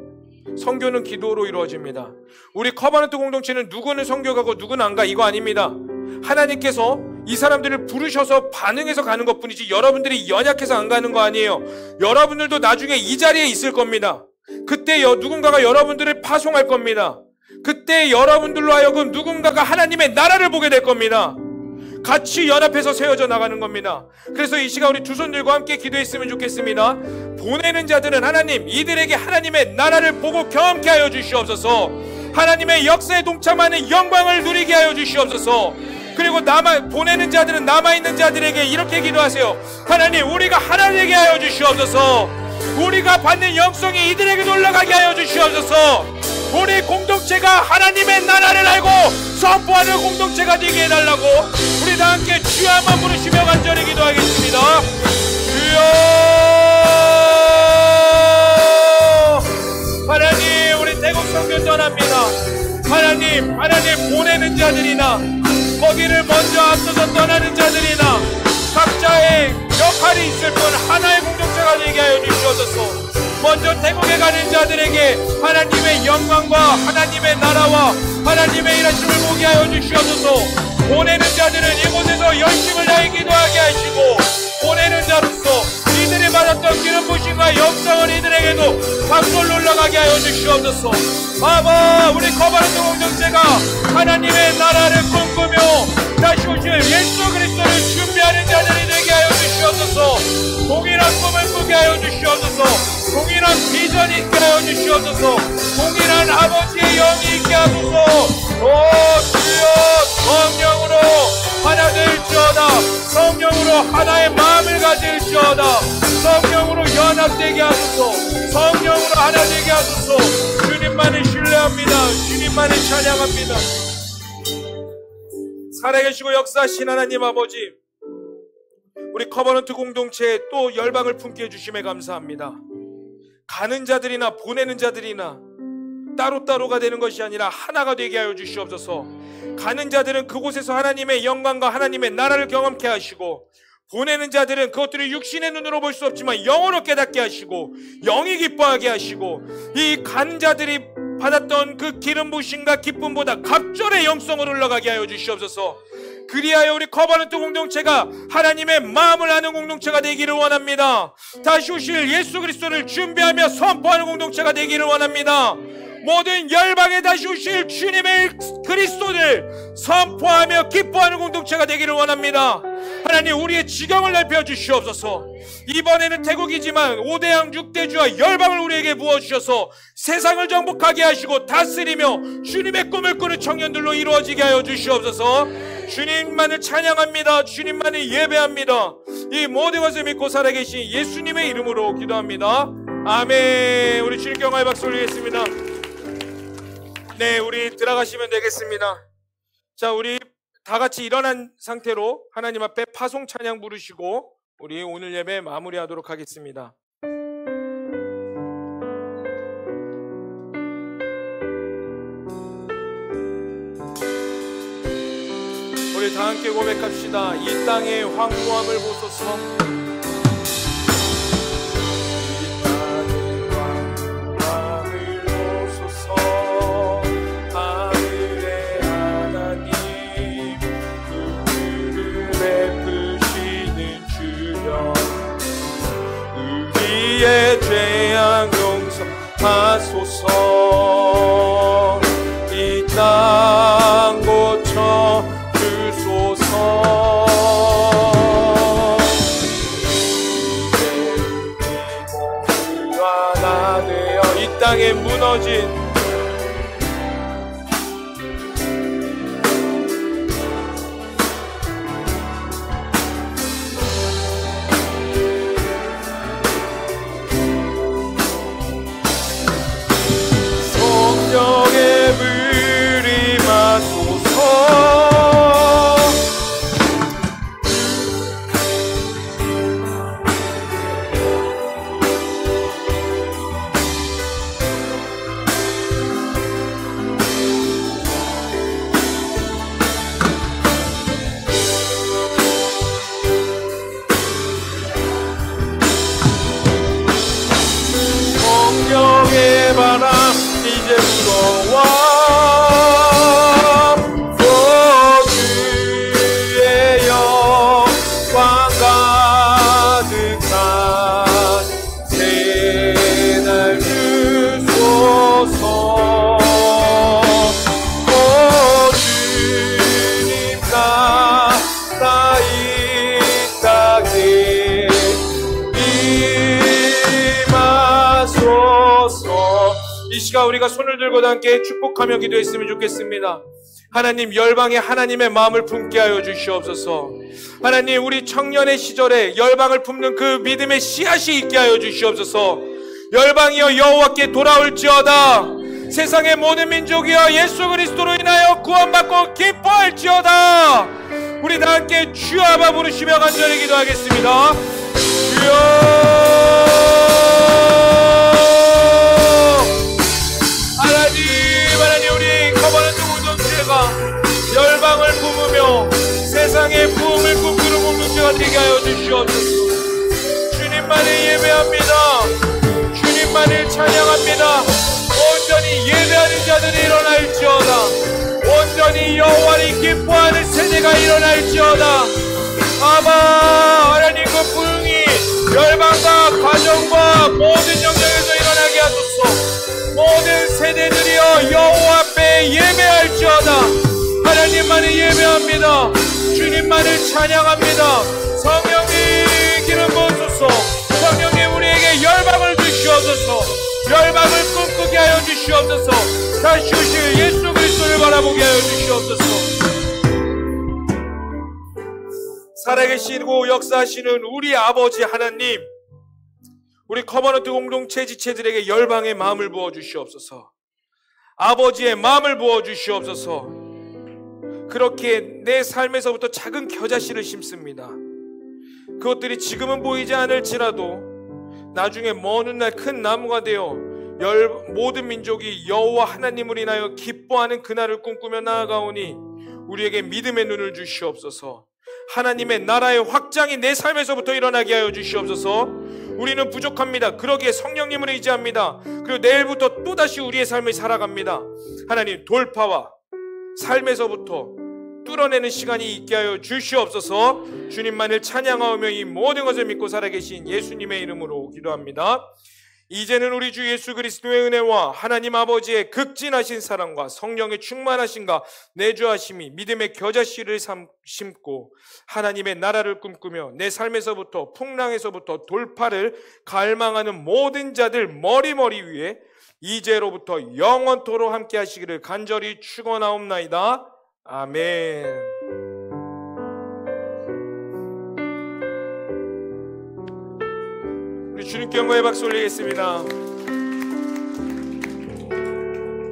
선교는 기도로 이루어집니다. 우리 커버넌트 공동체는 누구는 선교 가고 누구는 안 가, 이거 아닙니다. 하나님께서 이 사람들을 부르셔서 반응해서 가는 것뿐이지 여러분들이 연약해서 안 가는 거 아니에요. 여러분들도 나중에 이 자리에 있을 겁니다. 그때 누군가가 여러분들을 파송할 겁니다. 그때 여러분들로 하여금 누군가가 하나님의 나라를 보게 될 겁니다. 같이 연합해서 세워져 나가는 겁니다. 그래서 이 시간 우리 두 손들과 함께 기도했으면 좋겠습니다. 보내는 자들은 하나님, 이들에게 하나님의 나라를 보고 경험케 하여 주시옵소서. 하나님의 역사에 동참하는 영광을 누리게 하여 주시옵소서. 그리고 보내는 자들은 남아있는 자들에게 이렇게 기도하세요. 하나님, 우리가 하나 되게 하여 주시옵소서. 우리가 받는 영성이 이들에게 올라가게 하여 주시옵소서. 우리 공동체가 하나님의 나라를 알고 선포하는 공동체가 되게 해달라고 우리 다 함께 주여 한번 부르시며 간절히 기도하겠습니다. 주여, 하나님, 우리 태국 선교 떠납니다. 하나님 보내는 자들이나 거기를 먼저 앞서서 떠나는 자들이나 각자의 역할이 있을 뿐 하나의 공동체가 되게 하여 주시옵소서. 먼저 태국에 가는 자들에게 하나님의 영광과 하나님의 나라와 하나님의 일하심을 보게 하여 주시옵소서. 보내는 자들은 이곳에서 열심을 다해 기도하게 하시고, 보내는 자로서 이들이 받았던 기름 부심과 영성을 이들에게도 박수를 올라가게 하여 주시옵소서. 아바, 우리 커버넌트 공동체가 하나님의 나라를 꿈꾸며 다시 오실 예수 그리스도를 준비하는 자들이 되게 하여 주시옵소서. 동일한 꿈을 꾸게 하여 주시옵소서. 동일한 비전이 있게 하여 주시옵소서. 동일한 아버지의 영이 있게 하소서. 오 주여, 성령으로 하나 될지어다. 성령으로 하나의 마음을 가질지어다. 성령으로 연합되게 하소서. 성령으로 하나 되게 하소서. 주님만을 신뢰합니다. 주님만을 찬양합니다. 살아계시고 역사하신 하나님 아버지, 우리 커버넌트 공동체에 또 열방을 품게 해주심에 감사합니다. 가는 자들이나 보내는 자들이나 따로따로가 되는 것이 아니라 하나가 되게 하여 주시옵소서. 가는 자들은 그곳에서 하나님의 영광과 하나님의 나라를 경험케 하시고, 보내는 자들은 그것들을 육신의 눈으로 볼 수 없지만 영으로 깨닫게 하시고 영이 기뻐하게 하시고, 이 가는 자들이 받았던 그 기름 부심과 기쁨보다 갑절의 영성으로 올라가게 하여 주시옵소서. 그리하여 우리 커버넌트 공동체가 하나님의 마음을 아는 공동체가 되기를 원합니다. 다시 오실 예수 그리스도를 준비하며 선포하는 공동체가 되기를 원합니다. 모든 열방에 다시 오실 주님의 그리스도를 선포하며 기뻐하는 공동체가 되기를 원합니다. 하나님, 우리의 지경을 넓혀 주시옵소서. 이번에는 태국이지만 5대양 6대주와 열방을 우리에게 부어주셔서 세상을 정복하게 하시고 다스리며 주님의 꿈을 꾸는 청년들로 이루어지게 하여 주시옵소서. 주님만을 찬양합니다. 주님만을 예배합니다. 이 모든 것을 믿고 살아계신 예수님의 이름으로 기도합니다. 아멘. 우리 주님께 영광의 박수 올리겠습니다. 네, 우리 들어가시면 되겠습니다. 자, 우리 다 같이 일어난 상태로 하나님 앞에 파송 찬양 부르시고 우리 오늘 예배 마무리하도록 하겠습니다. 우리 다 함께 고백합시다. 이 땅의 황무함을 보소서. 우리의 죄악 용서하소서. 이 땅 고쳐 주소서. 이제 하나 되어 이 땅에 무너진 성령의 불이 시간 우리가 손을 들고 함께 축복하며 기도했으면 좋겠습니다. 하나님, 열방에 하나님의 마음을 품게 하여 주시옵소서. 하나님, 우리 청년의 시절에 열방을 품는 그 믿음의 씨앗이 있게 하여 주시옵소서. 열방이여 여호와께 돌아올지어다. 세상의 모든 민족이여 예수 그리스도로 인하여 구원받고 기뻐할지어다. 우리 다 함께 주여 아바 부르시며 간절히 기도하겠습니다. 주여, 하나님, 우리 커버넌트 공동체가 열방을 품으며 세상의 부흥을 꿈꾸는 공동체가 되게 하여 주시옵소서. 주님만을 예배합니다. 주님만을 찬양합니다. 온전히 예배하는 자들이 일어날지어다. 온전히 여호와를 기뻐하는 세대가 일어날지어다. 아바, 하나님, 그 부흥이 열방과 가정과 모든 영역에서 일어나게 하소서. 모든 세대들이여 여호와 앞에 예배할지어다. 하나님만을 예배합니다. 주님만을 찬양합니다. 성령님 기름 부으소서. 성령님 우리에게 열방을 주시옵소서. 열방을 꿈꾸게 하여 주시옵소서. 다시 오실 예수 그리스도를 바라보게 하여 주시옵소서. 살아계시고 역사하시는 우리 아버지 하나님, 우리 커버넌트 공동체 지체들에게 열방의 마음을 부어 주시옵소서. 아버지의 마음을 부어 주시옵소서. 그렇게 내 삶에서부터 작은 겨자씨를 심습니다. 그것들이 지금은 보이지 않을지라도 나중에 먼 훗날 큰 나무가 되어 모든 민족이 여호와 하나님을 인하여 기뻐하는 그날을 꿈꾸며 나아가오니 우리에게 믿음의 눈을 주시옵소서. 하나님의 나라의 확장이 내 삶에서부터 일어나게 하여 주시옵소서. 우리는 부족합니다. 그러기에 성령님을 의지합니다. 그리고 내일부터 또다시 우리의 삶을 살아갑니다. 하나님, 돌파와 삶에서부터 뚫어내는 시간이 있게 하여 주시옵소서. 주님만을 찬양하며 이 모든 것을 믿고 살아계신 예수님의 이름으로 기도합니다. 이제는 우리 주 예수 그리스도의 은혜와 하나님 아버지의 극진하신 사랑과 성령의 충만하신가 내주하심이 믿음의 겨자씨를 심고 하나님의 나라를 꿈꾸며 내 삶에서부터 풍랑에서부터 돌파를 갈망하는 모든 자들 머리머리 위에 이제로부터 영원토록 함께 하시기를 간절히 축원하옵나이다. 아멘. 우리 주님께 영광의 박수 올리겠습니다.